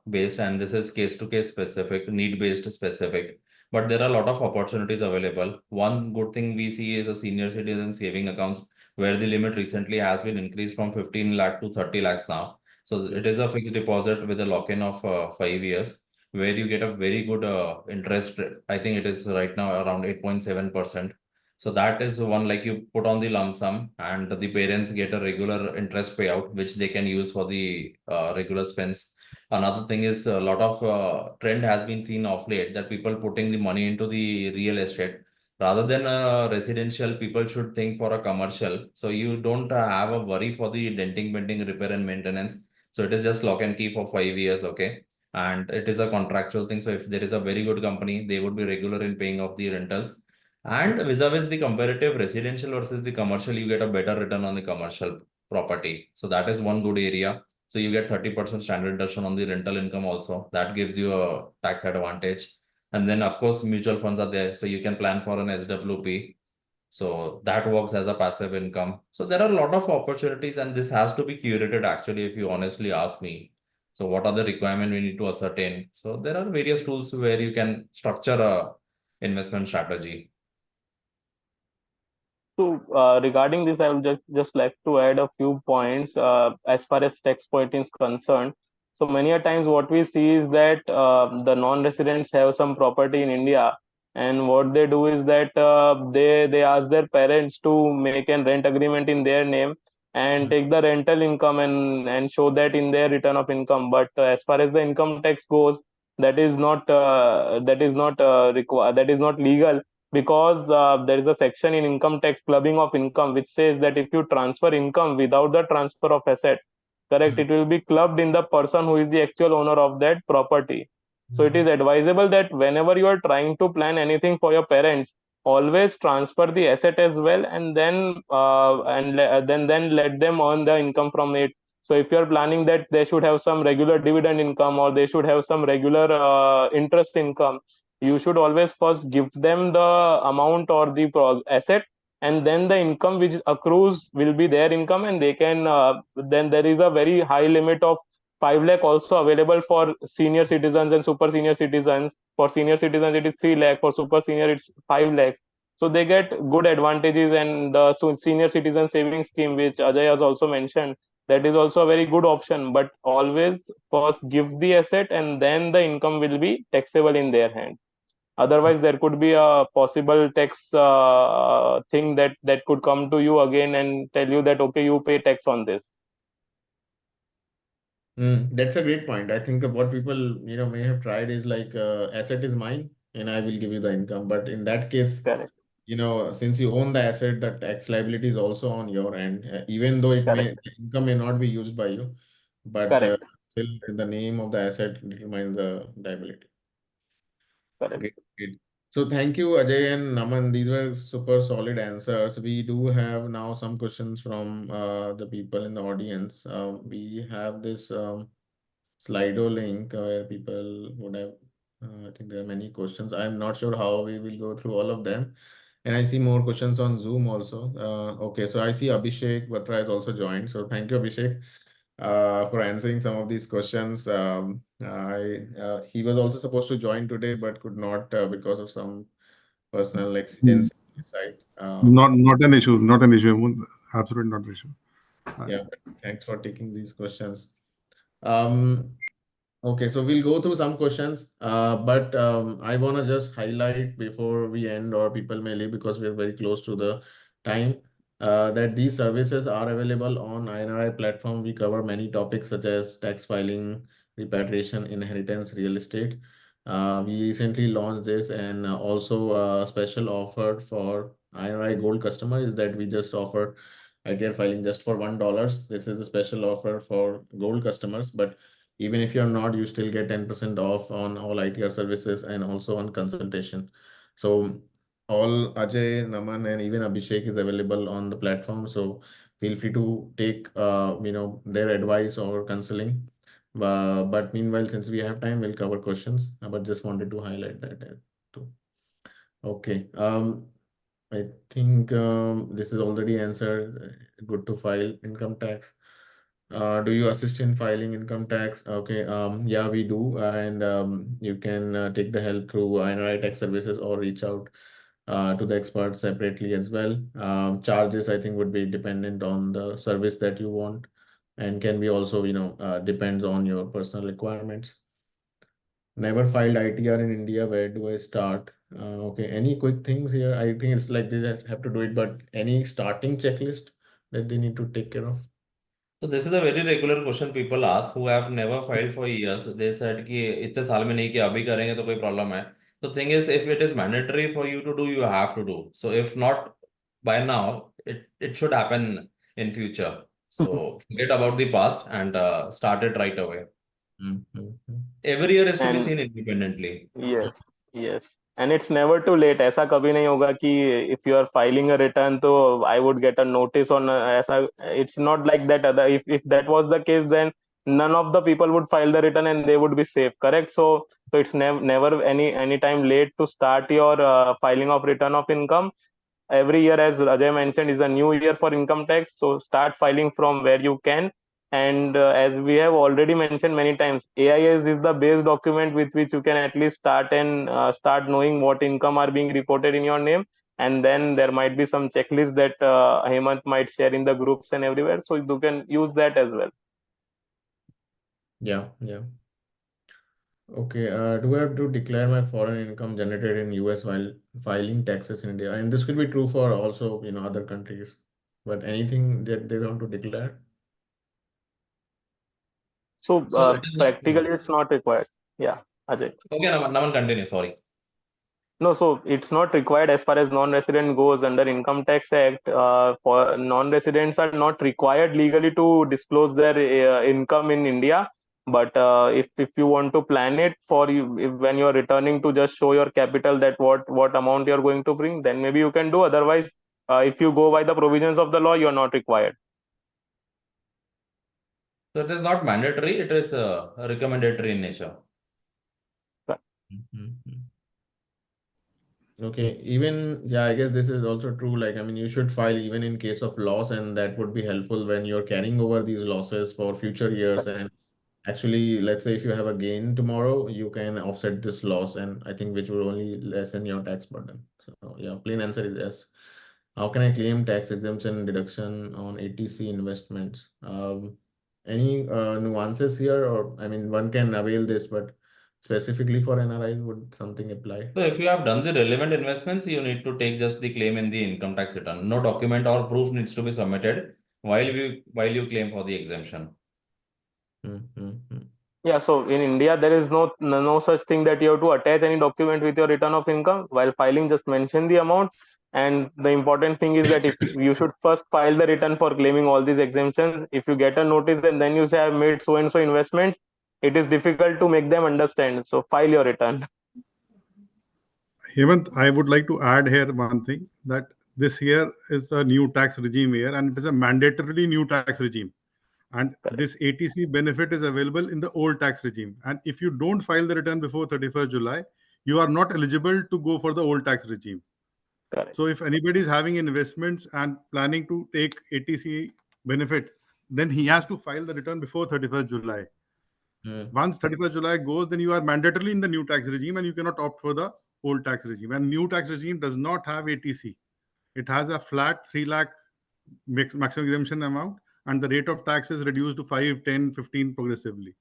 based, and this is case to case specific, need based specific. But there are a lot of opportunities available. One good thing we see is a senior citizen saving accounts where the limit recently has been increased from 15 lakh to 30 lakhs now. So it is a fixed deposit with a lock-in of 5 years, where you get a very good interest rate. I think it is right now around 8.7%. So that is one, like you put on the lump sum and the parents get a regular interest payout, which they can use for the regular spends. Another thing is a lot of trend has been seen of late that people putting the money into the real estate rather than residential. People should think for a commercial. So you don't have a worry for the denting, bending, repair and maintenance. So it is just lock and key for 5 years, okay? And it is a contractual thing. So if there is a very good company, they would be regular in paying off the rentals. And vis-a-vis the comparative residential versus the commercial, you get a better return on the commercial property. So that is one good area. So you get 30% standard deduction on the rental income also. That gives you a tax advantage. And then of course mutual funds are there. So you can plan for an SWP. So that works as a passive income. So there are a lot of opportunities, and this has to be curated actually, if you honestly ask me. So what are the requirements we need to ascertain? So there are various tools where you can structure a investment strategy. So regarding this, I would just like to add a few points as far as tax point is concerned. So many a times what we see is that the non-residents have some property in India, and what they do is that they ask their parents to make an rent agreement in their name and take the rental income and show that in their return of income. But as far as the income tax goes, that is not legal, because there is a section in income tax clubbing of income which says that if you transfer income without the transfer of asset, correct, Mm. it will be clubbed in the person who is the actual owner of that property. So it Mm. is advisable that whenever you are trying to plan anything for your parents, always transfer the asset as well, and then let them earn the income from it. So if you are planning that they should have some regular dividend income or they should have some regular interest income, you should always first give them the amount or the asset, and then the income which accrues will be their income, and they can then there is a very high limit of 5 lakh also available for senior citizens and super senior citizens. For senior citizens it is 3 lakh, for super senior it's 5 lakhs. So they get good advantages, and the senior citizen savings scheme which Ajay has also mentioned, that is also a very good option. But always first give the asset, and then the income will be taxable in their hand. Otherwise there could be a possible tax thing that could come to you again and tell you that okay, you pay tax on this. That's a great point. I think what people, may have tried is like, asset is mine and I will give you the income. But in that case, Correct. since you own the asset, the tax liability is also on your end, even though Correct. the income may not be used by you, but Correct. still the name of the asset determines the liability. Correct. Great, great. So thank you, Ajay and Naman. These were super solid answers. We do have now some questions from the people in the audience. We have this Slido link where people would have, I think there are many questions. I'm not sure how we will go through all of them. And I see more questions on Zoom also. Okay, so I see Abhishek Batra has also joined. So thank you, Abhishek, for answering some of these questions. He was also supposed to join today, but could not because of some personal Mm. accidents on his side. Not an issue. Not an issue. Absolutely not an issue. Yeah, but thanks for taking these questions. Um, Okay, so we'll go through some questions, but I want to just highlight before we end, or people may leave because we're very close to the time, that these services are available on INRI platform. We cover many topics such as tax filing, repatriation, inheritance, real estate. We recently launched this, and also a special offer for INRI Gold customer is that we just offer ITR filing just for $1. This is a special offer for Gold customers, but even if you're not, you still get 10% off on all ITR services and also on consultation. So all Ajay, Naman, and even Abhishek is available on the platform. So feel free to take their advice or counseling. But meanwhile, since we have time, we'll cover questions. But just wanted to highlight that too. Okay. I think this is already answered. Good to file income tax. Do you assist in filing income tax? Okay, yeah, we do, and you can take the help through INRI Tax Services or reach out to the experts separately as well. Charges, I think, would be dependent on the service that you want, and can be also, depends on your personal requirements. Never filed ITR in India. Where do I start? Okay, any quick things here? I think it's like they just have to do it, but any starting checklist that they need to take care of? So this is a very regular question people ask who have never filed for years. They said कि इतने साल में नहीं किया अभी करेंगे तो कोई problem है. The thing is, if it is mandatory for you to do, you have to do. So if not by now, it should happen in future. So forget about the past and start it right away. Mm-hmm. Every year is to be And seen independently. yes, yes. And it's never too late. ऐसा कभी नहीं होगा कि if you are filing a return, तो I would get a notice on ऐसा. It's not like that. If that was the case, then none of the people would file the return and they would be safe. Correct. So it's never any time late to start your filing of return of income. Every year, as Ajay mentioned, is a new year for income tax. So start filing from where you can. And as we have already mentioned many times, AIS is the base document with which you can at least start and start knowing what income are being reported in your name. And then there might be some checklist that Hemant might share in the groups and everywhere. So you can use that as well. Yeah, yeah. Okay, do I have to declare my foreign income generated in US while filing taxes in India? And this could be true for also, other countries. But anything that they want to declare? So So it is not. practically, it's not required. Yeah, Ajay. Okay, Naman, continue. Sorry. No, so it's not required as far as non-resident goes under Income Tax Act. For non-residents are not required legally to disclose their income in India. But if you want to plan it for you, when you're returning to just show your capital that what amount you're going to bring, then maybe you can do. Otherwise, if you go by the provisions of the law, you're not required. So it is not mandatory, it is recommendatory in nature. Mm-hmm. Okay, even, yeah, I guess this is also true. Like, I mean, you should file even in case of loss, and that would be helpful when you're carrying over these losses for future years. And actually, let's say if you have a gain tomorrow, you can offset this loss, and I think which will only lessen your tax burden. So, yeah, plain answer is yes. How can I claim tax exemption deduction on ATC investments? Any nuances here, or I mean, one can avail this, but specifically for NRIs, would something apply? So if you have done the relevant investments, you need to take just the claim in the income tax return. No document or proof needs to be submitted while you claim for the exemption. Mm-hmm. Yeah, so in India, there is no such thing that you have to attach any document with your return of income while filing. Just mention the amount, and the important thing is that if you should first file the return for claiming all these exemptions. If you get a notice and then you say I've made so and so investments, it is difficult to make them understand. So file your return. Hemant, I would like to add here one thing that this year is a new tax regime year and it is a mandatorily new tax regime. And Correct. this ATC benefit is available in the old tax regime. And if you don't file the return before 31st July, you are not eligible to go for the old tax regime. Correct. So if anybody is having investments and planning to take ATC benefit, then he has to file the return before 31st July. Once 31st July goes, then you are mandatorily in the new tax regime and you cannot opt for the old tax regime. And new tax regime does not have ATC. It has a flat 3 lakh maximum exemption amount, and the rate of tax is reduced to 5, 10, 15 progressively,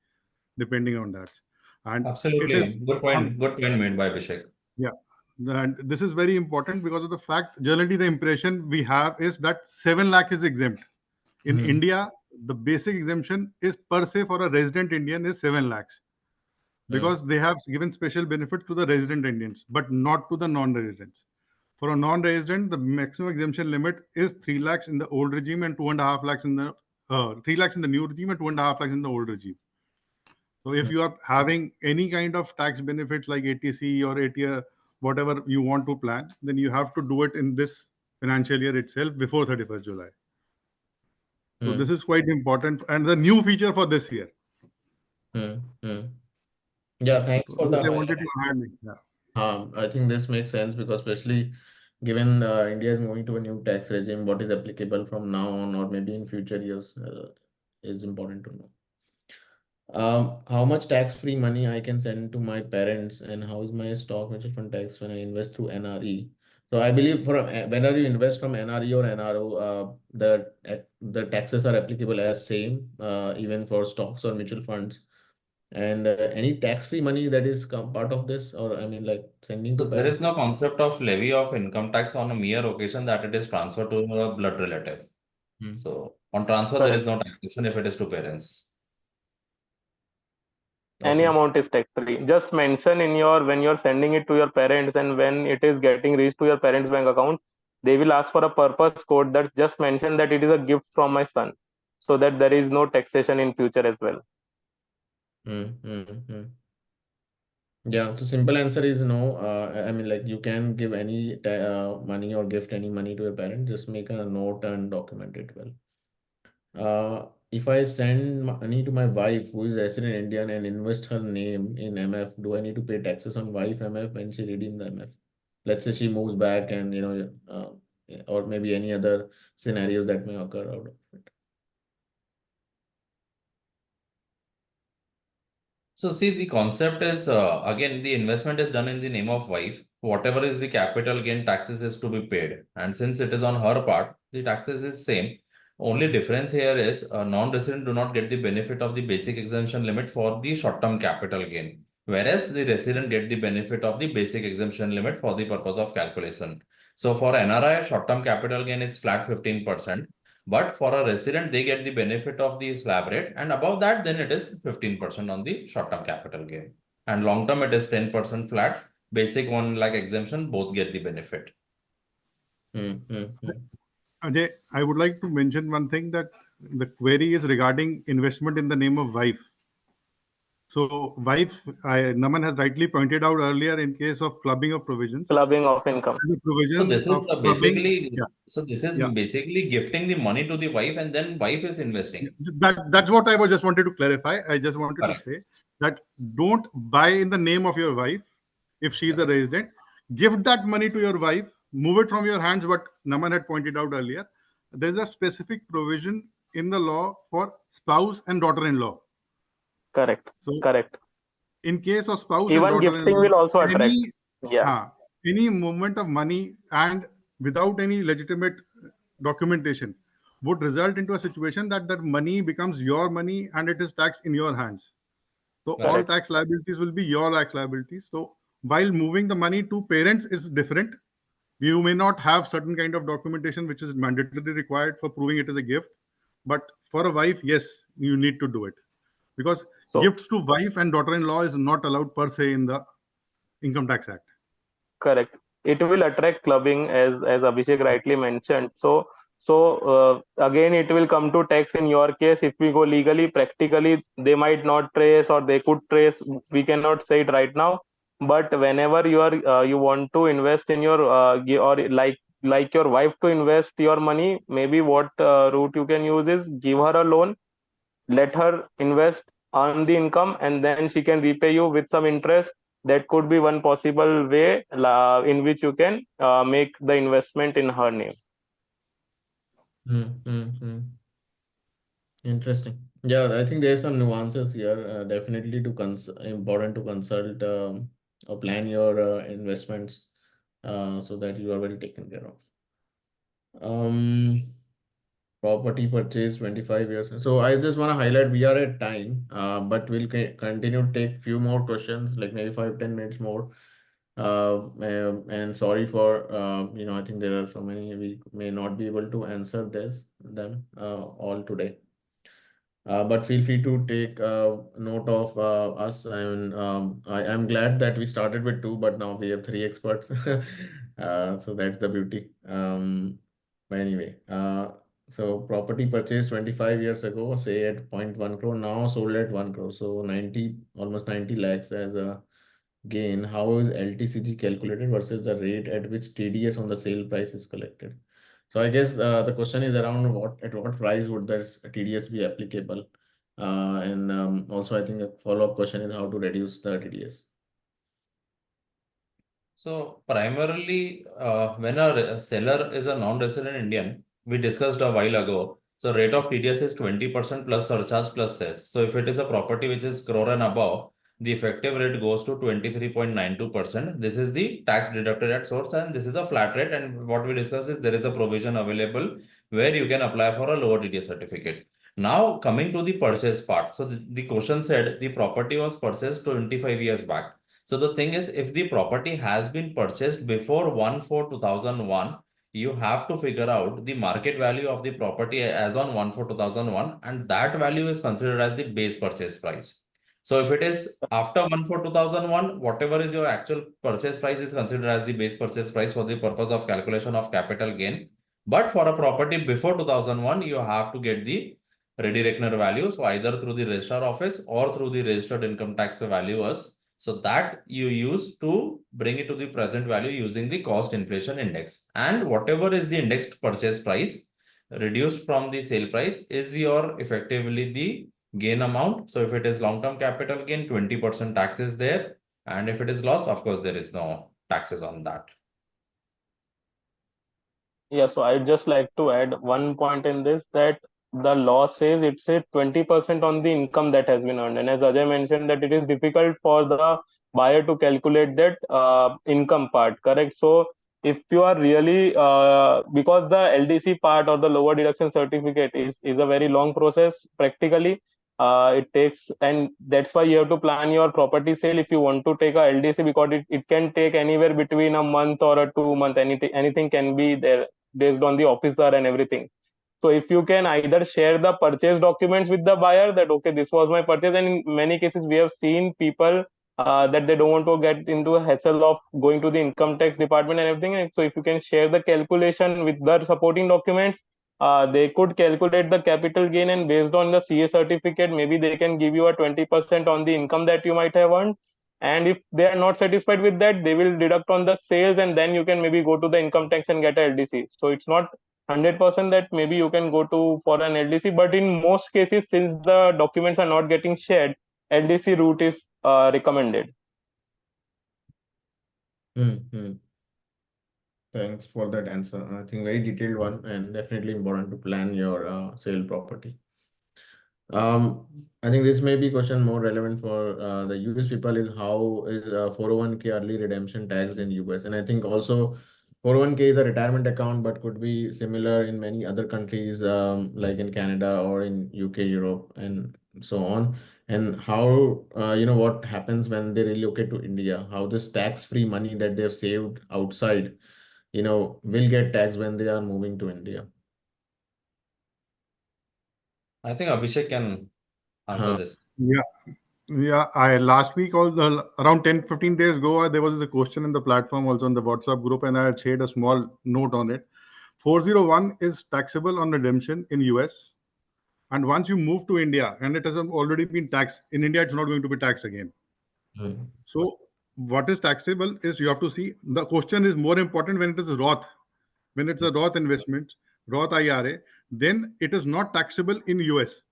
depending on that. And it Absolutely. is Good point. Good point made by Abhishek. yeah. And this is very important because of the fact, generally the impression we have is that 7 lakh is exempt. In India, the basic exemption is per se for a resident Indian is 7 lakhs because they have given special benefit to the resident Indians, but not to the non-residents. For a non-resident, the maximum exemption limit is 3 lakhs in the old regime and 2.5 lakhs in the 3 lakhs in the new regime and 2.5 lakhs in the old regime. So if you are having any kind of tax benefits like ATC or ATR, whatever you want to plan, then you have to do it in this financial year itself before 31st July. So this is quite important and the new feature for this year. Yeah, thanks for This the I highlight. wanted to add. Yeah. I think this makes sense because especially given India is moving to a new tax regime, what is applicable from now on or maybe in future years is important to know. How much tax-free money I can send to my parents, and how is my stock mutual fund tax when I invest through NRE? So I believe for whether you invest from NRE or NRO, the taxes are applicable as same, even for stocks or mutual funds. And any tax-free money that is part of this, or I mean, like sending So to there is parents. no concept of levy of income tax on a mere occasion that it is transferred to a blood relative. Hmm. So on transfer, there is Correct. no taxation if it is to parents. Any Okay. amount is tax free. Just mention in your when you're sending it to your parents and when it is getting reached to your parents' bank account, they will ask for a purpose code that just mention that it is a gift from my son, so that there is no taxation in future as well. Hmm. Yeah, so simple answer is no. I mean, like you can give any money or gift any money to your parent. Just make a note and document it well. If I send money to my wife who is resident Indian and invest her name in MF, do I need to pay taxes on wife MF when she redeem the MF? Let's say she moves back and or maybe any other scenarios that may occur out of it. So see, the concept is again the investment is done in the name of wife. Whatever is the capital gain taxes is to be paid, and since it is on her part, the taxes is same. Only difference here is non-resident do not get the benefit of the basic exemption limit for the short-term capital gain, whereas the resident get the benefit of the basic exemption limit for the purpose of calculation. So for NRI, short-term capital gain is flat 15%. But for a resident, they get the benefit of the slab rate, and above that, then it is 15% on the short-term capital gain. And long-term, it is 10% flat. Basic one like exemption, both get the benefit. Ajay, I would like to mention one thing that the query is regarding investment in the name of wife. So, wife, Naman has rightly pointed out earlier, in case of clubbing of provisions, Clubbing of income. the So provision this is of clubbing. basically, Yeah, so this is yeah. basically gifting the money to the wife, and then wife is investing. That's what I was just wanted to clarify. I just wanted to Correct. say that don't buy in the name of your wife if she's a resident. Give that money to your wife. Move it from your hands. What Naman had pointed out earlier. There's a specific provision in the law for spouse and daughter-in-law. Correct. So, Correct. in case of spouse and Even gifting daughter-in-law, will also attract. any Yeah. any movement of money and without any legitimate documentation would result into a situation that that money becomes your money and it is taxed in your hands. So all Correct. Correct. tax liabilities will be your tax liabilities. So while moving the money to parents is different, you may not have certain kind of documentation which is mandatorily required for proving it is a gift. But for a wife, yes, you need to do it because So gifts to wife and daughter-in-law is not allowed per se in the Income Tax Act. correct. It will attract clubbing as Abhishek rightly mentioned. Again, it will come to tax in your case. If we go legally, practically, they might not trace or they could trace. We cannot say it right now. But whenever you want to invest in your or like your wife to invest your money, maybe what route you can use is give her a loan, let her invest, earn the income, and then she can repay you with some interest. That could be one possible way in which you can make the investment in her name. Interesting. Yeah, I think there's some nuances here. Definitely important to consult or plan your investments so that you are well taken care of. Property purchase 25 years. So I just want to highlight we are at time, but we'll continue to take few more questions, like maybe 5-10 minutes more. And sorry for I think there are so many we may not be able to answer them all today. But feel free to take note of us. And I am glad that we started with two, but now we have three experts. So that's the beauty. But anyway, so property purchased 25 years ago, say at 0.1 crore, now sold at 1 crore. So almost 90 lakhs as a gain. How is LTCG calculated versus the rate at which TDS on the sale price is collected? So I guess the question is around at what price would this TDS be applicable? And also I think a follow-up question is how to reduce the TDS. So primarily, when a seller is a non-resident Indian, we discussed a while ago. So rate of TDS is 20% plus surcharge plus cess. So if it is a property which is crore and above, the effective rate goes to 23.92%. This is the tax deducted at source, and this is a flat rate. And what we discussed is there is a provision available where you can apply for a lower DTA certificate. Now, coming to the purchase part. So the question said the property was purchased 25 years back. So the thing is, if the property has been purchased before 1/4/2001, you have to figure out the market value of the property as on 1/4/2001, and that value is considered as the base purchase price. So if it is after 1/4/2001, whatever is your actual purchase price is considered as the base purchase price for the purpose of calculation of capital gain. But for a property before 2001, you have to get the ready reckoner value. So either through the registrar office or through the registered income tax valuers. So that you use to bring it to the present value using the cost inflation index. And whatever is the indexed purchase price reduced from the sale price is your effectively the gain amount. So if it is long-term capital gain, 20% tax is there. And if it is loss, of course, there is no taxes on that. Yeah, so I'd just like to add one point in this, that the law says it's a 20% on the income that has been earned. And as Ajay mentioned, that it is difficult for the buyer to calculate that income part, correct? So if you are really, because the LDC part or the lower deduction certificate is a very long process practically. It takes, and that's why you have to plan your property sale if you want to take a LDC, because it can take anywhere between a month or a 2 month, anything can be there based on the officer and everything. So if you can either share the purchase documents with the buyer that, okay, this was my purchase, and in many cases we have seen people that they don't want to get into a hassle of going to the income tax department and everything. And so if you can share the calculation with the supporting documents, they could calculate the capital gain, and based on the CA certificate, maybe they can give you a 20% on the income that you might have earned. And if they are not satisfied with that, they will deduct on the sales, and then you can maybe go to the income tax and get a LDC. So it's not 100% that maybe you can go to for an LDC, but in most cases, since the documents are not getting shared, LDC route is recommended. Thanks for that answer. I think very detailed one, and definitely important to plan your sale property. I think this may be question more relevant for the US people, is how is 401k early redemption taxed in US? And I think also 401k is a retirement account, but could be similar in many other countries, like in Canada or in UK, Europe, and so on. And how, what happens when they relocate to India, how this tax-free money that they've saved outside, will get taxed when they are moving to India. I think Abhishek can answer this. Yeah, I last week, around 10-15 days ago, there was a question in the platform, also on the WhatsApp group, and I had shared a small note on it. 401 is taxable on redemption in US, and once you move to India and it has already been taxed in India, it's not going to be taxed again. So what is taxable is, you have to see, the question is more important when it is Roth. When it's a Roth investment, Roth IRA, then it is not taxable in US.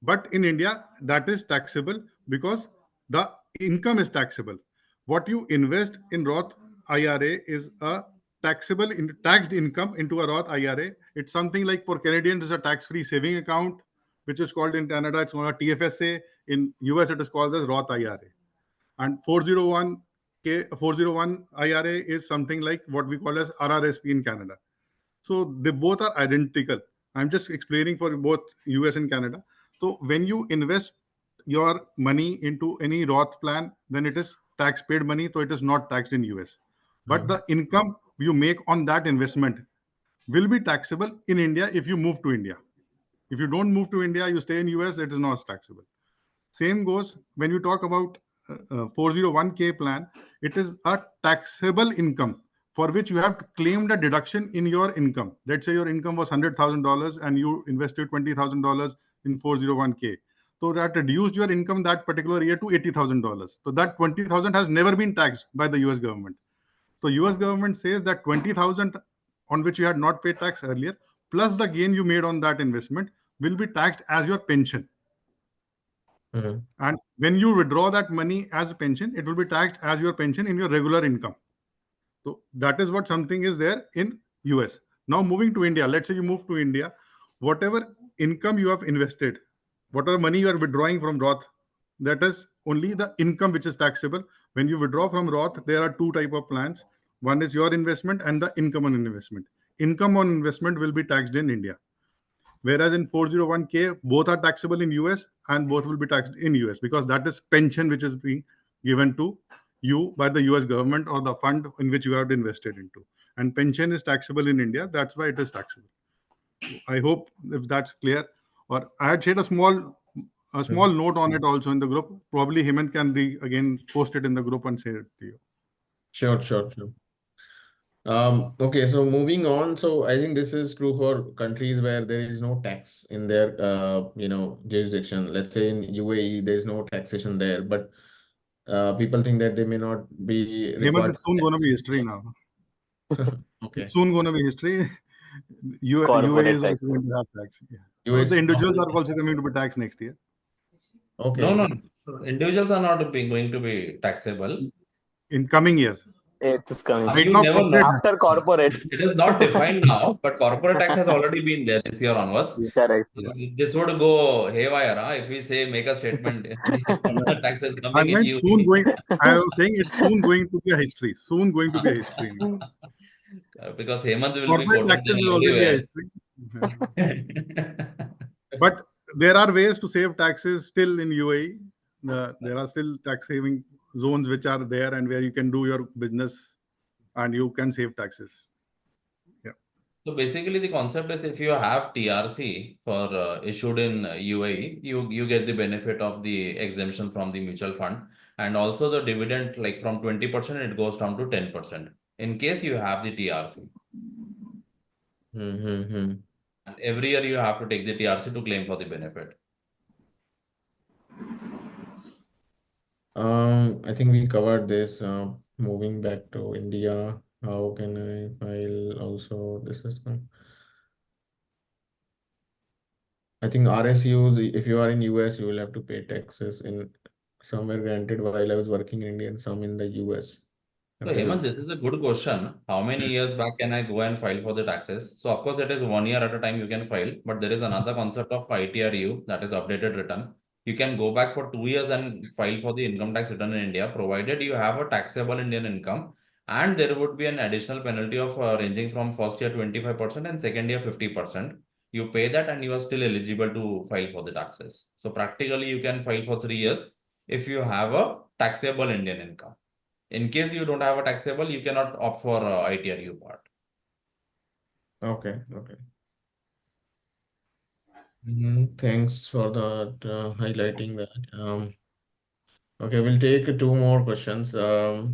But in India, that is taxable because the income is taxable. What you invest in Roth IRA is a taxed income into a Roth IRA. It's something like, for Canadians, it's a tax-free saving account, which is called in Canada, it's called a TFSA. In US, it is called as Roth IRA. And 401 IRA is something like what we call as RRSP in Canada. So they both are identical. I'm just explaining for both US and Canada. So when you invest your money into any Roth plan, then it is tax paid money, so it is not taxed in US. But the income you make on that investment will be taxable in India if you move to India. If you don't move to India, you stay in US, it is not taxable. Same goes when you talk about 401k plan. It is a taxable income for which you have claimed a deduction in your income. Let's say your income was $100,000 and you invested $20,000 in 401k. So that reduced your income that particular year to $80,000. So that 20,000 has never been taxed by the US government. So US government says that 20,000 on which you had not paid tax earlier, plus the gain you made on that investment, will be taxed as your pension. And when you withdraw that money as a pension, it will be taxed as your pension in your regular income. So that is what something is there in US. Now moving to India, let's say you move to India, whatever income you have invested, whatever money you are withdrawing from Roth, that is only the income which is taxable. When you withdraw from Roth, there are two type of plans. One is your investment and the income on investment. Income on investment will be taxed in India. Whereas in 401k, both are taxable in US and both will be taxed in US, because that is pension which is being given to you by the US government or the fund in which you have invested into. And pension is taxable in India. That's why it is taxable. I hope if that's clear. Or I had shared a small note on it also in the group. Probably Hemant can again post it in the group and say it to you. Sure. Okay, so moving on. So I think this is true for countries where there is no tax in their jurisdiction. Let's say in UAE, there is no taxation there, but people think that they may not be Hemant, required. it's soon going to be history now. Okay. It's soon going to be history. UAE is Corporate also going taxes. to have tax. Yeah. US, The individuals are also coming to be taxed next year. okay. No. So individuals are not going to be taxable. In coming years. It is coming Right You now, never corporate know. after corporate. It is not defined now, but corporate tax has already been there this year onwards. Correct. So this would go haywire, if we say make a statement corporate tax is I coming in meant soon UAE. going. I was saying it's soon going to be a history. Soon going to be a history. Because Hemant will be Corporate quoted taxes there will already be a everywhere. history. But there are ways to save taxes still in UAE. There are still tax saving zones which are there and where you can do your business and you can save taxes. Yeah. So basically, the concept is if you have TRC for issued in UAE, you get the benefit of the exemption from the mutual fund, and also the dividend, like from 20% it goes down to 10% in case you have the TRC. Mm-hmm. And every year you have to take the TRC to claim for the benefit. I think we covered this. Moving back to India, how can I file also this is I think RSUs, if you are in US, you will have to pay taxes in somewhere granted while I was working in India and some in the US. So Hemant, this is a good question. How many years back can I go and file for the taxes? So of course it is 1 year at a time you can file, but there is another concept of ITRU, that is updated return. You can go back for 2 years and file for the income tax return in India, provided you have a taxable Indian income, and there would be an additional penalty of ranging from first year 25% and second year 50%. You pay that and you are still eligible to file for the taxes. So practically you can file for 3 years if you have a taxable Indian income. In case you don't have a taxable, you cannot opt for ITRU part. Okay. Thanks for that highlighting that. Okay, we'll take two more questions. Okay,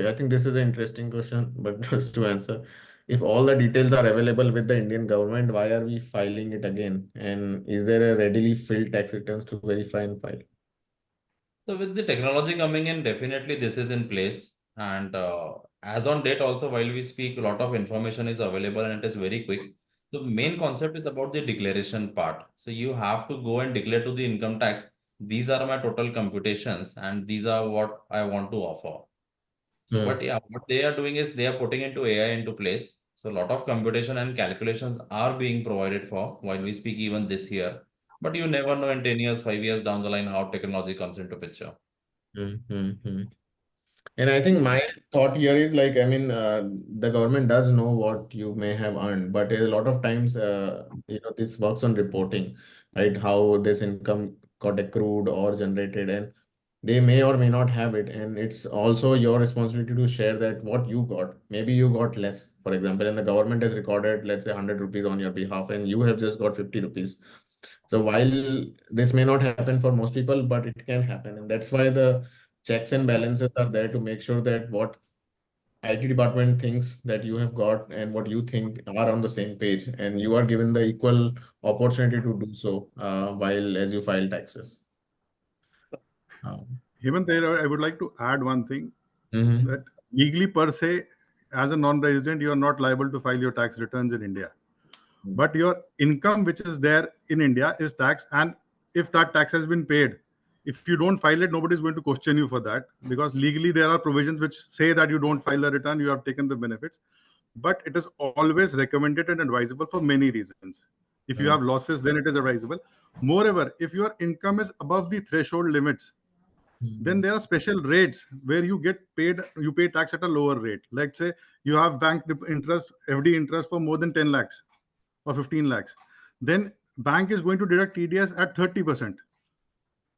I think this is an interesting question, but just to answer, if all the details are available with the Indian government, why are we filing it again? And is there a readily filled tax returns to verify and file? So with the technology coming in, definitely this is in place. And as on date also, while we speak, a lot of information is available and it is very quick. The main concept is about the declaration part. So you have to go and declare to the income tax. These are my total computations and these are what I want to offer. So, but yeah, what they are doing is they are putting into AI into place. So a lot of computation and calculations are being provided for while we speak even this year. But you never know in 10 years, 5 years down the line how technology comes into picture. Mm-hmm. And I think my thought here is like, I mean, the government does know what you may have earned, but a lot of times, this works on reporting, right? How this income got accrued or generated, and they may or may not have it. And it's also your responsibility to share that what you got. Maybe you got less, for example, and the government has recorded, let's say, 100 rupees on your behalf, and you have just got 50 rupees. So while this may not happen for most people, but it can happen. And that's why the checks and balances are there to make sure that what IT department thinks that you have got and what you think are on the same page, and you are given the equal opportunity to do so while as you file taxes. Even there, I would like to add one thing, Mm-hmm. that legally per se, as a non-resident, you are not liable to file your tax returns in India. But your income which is there in India is taxed, and if that tax has been paid, if you don't file it, nobody is going to question you for that, because legally there are provisions which say that you don't file the return, you have taken the benefits. But it is always recommended and advisable for many reasons. If you have losses, then it is advisable. Moreover, if your income is above the threshold limits, then there are special rates where you pay tax at a lower rate. Let's say you have interest, FD interest for more than 10 lakhs or 15 lakhs. Then bank is going to deduct TDS at 30%.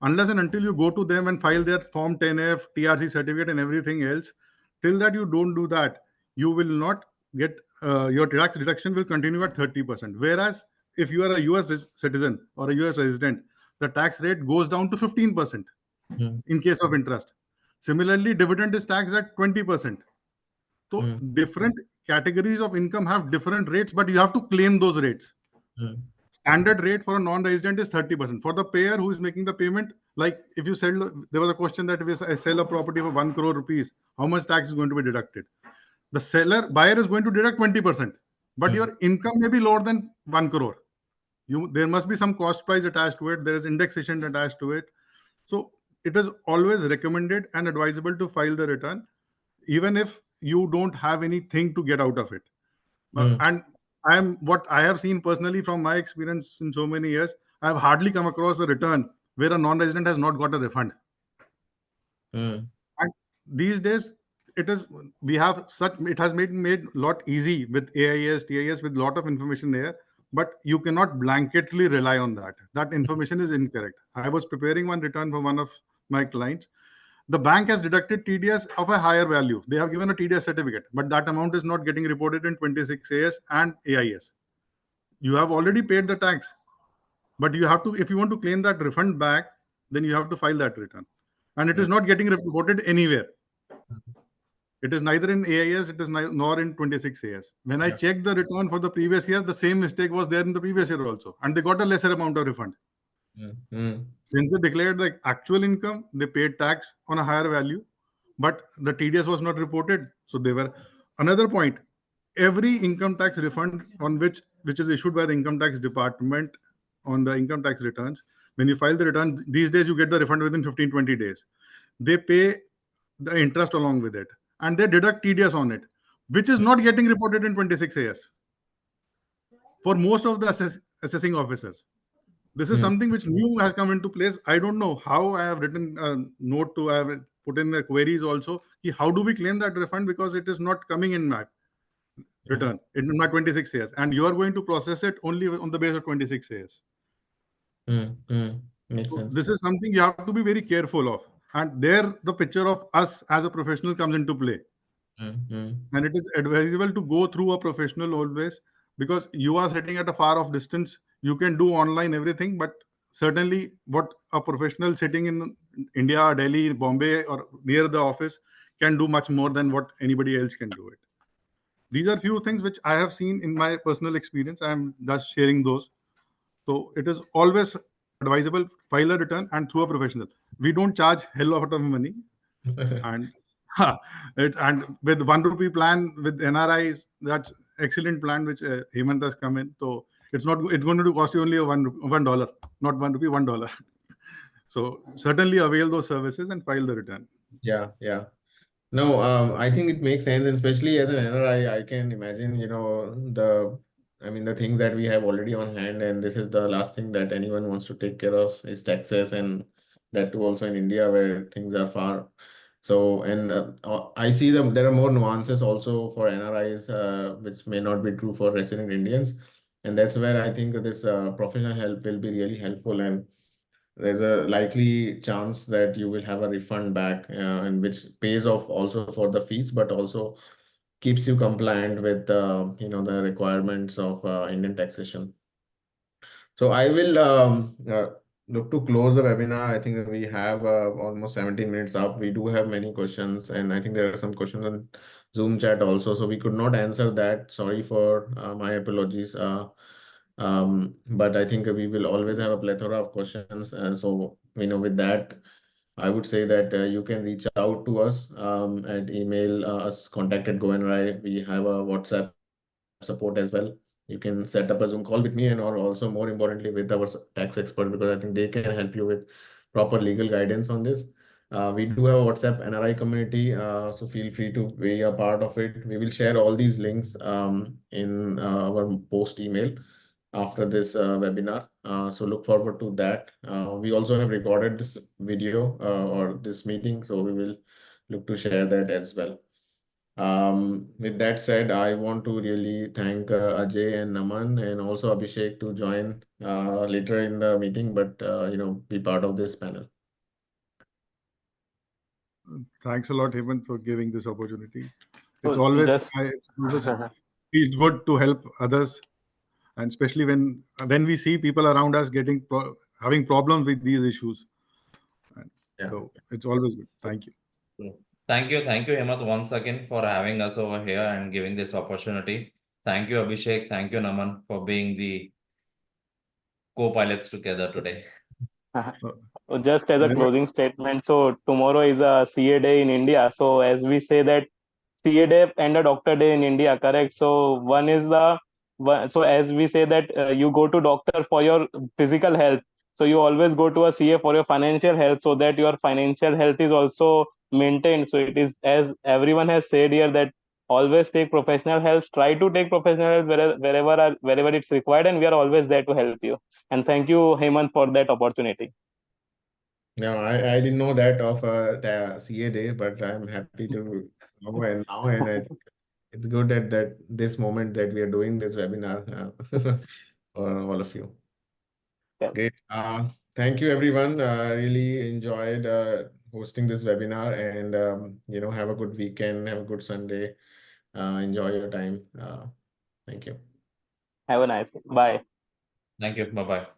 Unless and until you go to them and file their Form 10F, TRC certificate and everything else, till that you don't do that, you will not get, your tax deduction will continue at 30%. Whereas if you are a US citizen or a US resident, the tax rate goes down to 15% in case of interest. Similarly, dividend is taxed at 20%. So different categories of income have different rates, but you have to claim those rates. Standard rate for a non-resident is 30%. For the payer who is making the payment, like if you sell, there was a question that if I sell a property for 1 crore rupees, how much tax is going to be deducted? The buyer is going to deduct 20%, but your income may be lower than 1 crore. There must be some cost price attached to it. There is indexation attached to it. So it is always recommended and advisable to file the return, even if you don't have anything to get out of it. And what I have seen personally from my experience in so many years, I have hardly come across a return where a non-resident has not got a refund. And these days, it has made a lot easy with AIS, TIS, with a lot of information there. But you cannot blanketly rely on that. That information is incorrect. I was preparing one return for one of my clients. The bank has deducted TDS of a higher value. They have given a TDS certificate, but that amount is not getting reported in 26AS and AIS. You have already paid the tax, but you have to, if you want to claim that refund back, then you have to file that return. And it is not getting reported anywhere. It is neither in AIS, it is nor in 26AS. When I checked the return for the previous year, the same mistake was there in the previous year also. And they got a lesser amount of refund. Since they declared the actual income, they paid tax on a higher value, but the TDS was not reported. So they were, another point, every income tax refund on which is issued by the income tax department on the income tax returns, when you file the return, these days you get the refund within 15-20 days. They pay the interest along with it, and they deduct TDS on it, which is not getting reported in 26AS for most of the assessing officers. This is something which new has come into place. I don't know how. I have written a note I have put in the queries also. How do we claim that refund? Because it is not coming in my return in my 26AS, and you are going to process it only on the basis of 26AS. Makes sense. This is something you have to be very careful of. And there the picture of us as a professional comes into play. And it is advisable to go through a professional always, because you are sitting at a far off distance. You can do online everything, but certainly what a professional sitting in India, Delhi, Bombay, or near the office can do much more than what anybody else can do it. These are few things which I have seen in my personal experience. I am just sharing those. So it is always advisable, file a return and through a professional. We don't charge hell lot of money. And and with 1 rupee plan with NRIs, that's excellent plan which Hemant has come in. So it's going to cost you only $1, not 1 rupee, $1. So certainly avail those services and file the return. Yeah. No, I think it makes sense, and especially as an NRI, I can imagine, the things that we have already on hand, and this is the last thing that anyone wants to take care of is taxes, and that too also in India where things are far. So, and I see there are more nuances also for NRIs, which may not be true for resident Indians, and that's where I think this professional help will be really helpful, and there's a likely chance that you will have a refund back, and which pays off also for the fees, but also keeps you compliant with the requirements of Indian taxation. So I will look to close the webinar. I think we have almost 17 minutes up. We do have many questions, and I think there are some questions on Zoom chat also. So we could not answer that. Sorry for my apologies. But I think we will always have a plethora of questions. So, with that, I would say that you can reach out to us at email us contact@GoNRI. We have a WhatsApp support as well. You can set up a Zoom call with me and or also more importantly with our tax expert, because I think they can help you with proper legal guidance on this. We do have a WhatsApp NRI community, so feel free to be a part of it. We will share all these links in our post email. after this webinar. So look forward to that. We also have recorded this video or this meeting, so we will look to share that as well. With that said, I want to really thank Ajay and Naman and also Abhishek to join later in the meeting, but be part of this panel. Thanks a lot, Hemant, for giving this opportunity. It's So always, just it always feels good to help others, and especially when we see people around us having problems with these issues. And Yeah. so it's always good. Thank you. Thank you, Hemant, once again for having us over here and giving this opportunity. Thank you, Abhishek. Thank you, Naman, for being the co-pilots together today. just as a closing statement, so tomorrow is a CA day in India. So as we say that CA day and a doctor day in India, correct? So one is so as we say that you go to doctor for your physical health. So you always go to a CA for your financial health, so that your financial health is also maintained. So it is, as everyone has said here, that always take professional help. Try to take professional help wherever it's required, and we are always there to help you. And thank you, Hemant, for that opportunity. No, I didn't know that of the CA day, but I'm happy to know and now, and I think it's good at this moment that we are doing this webinar for all of you. Yeah. Great. Thank you, everyone. Really enjoyed hosting this webinar, and have a good weekend, have a good Sunday. Enjoy your time. Thank you. Have a nice day. Bye. Thank you. Bye-bye.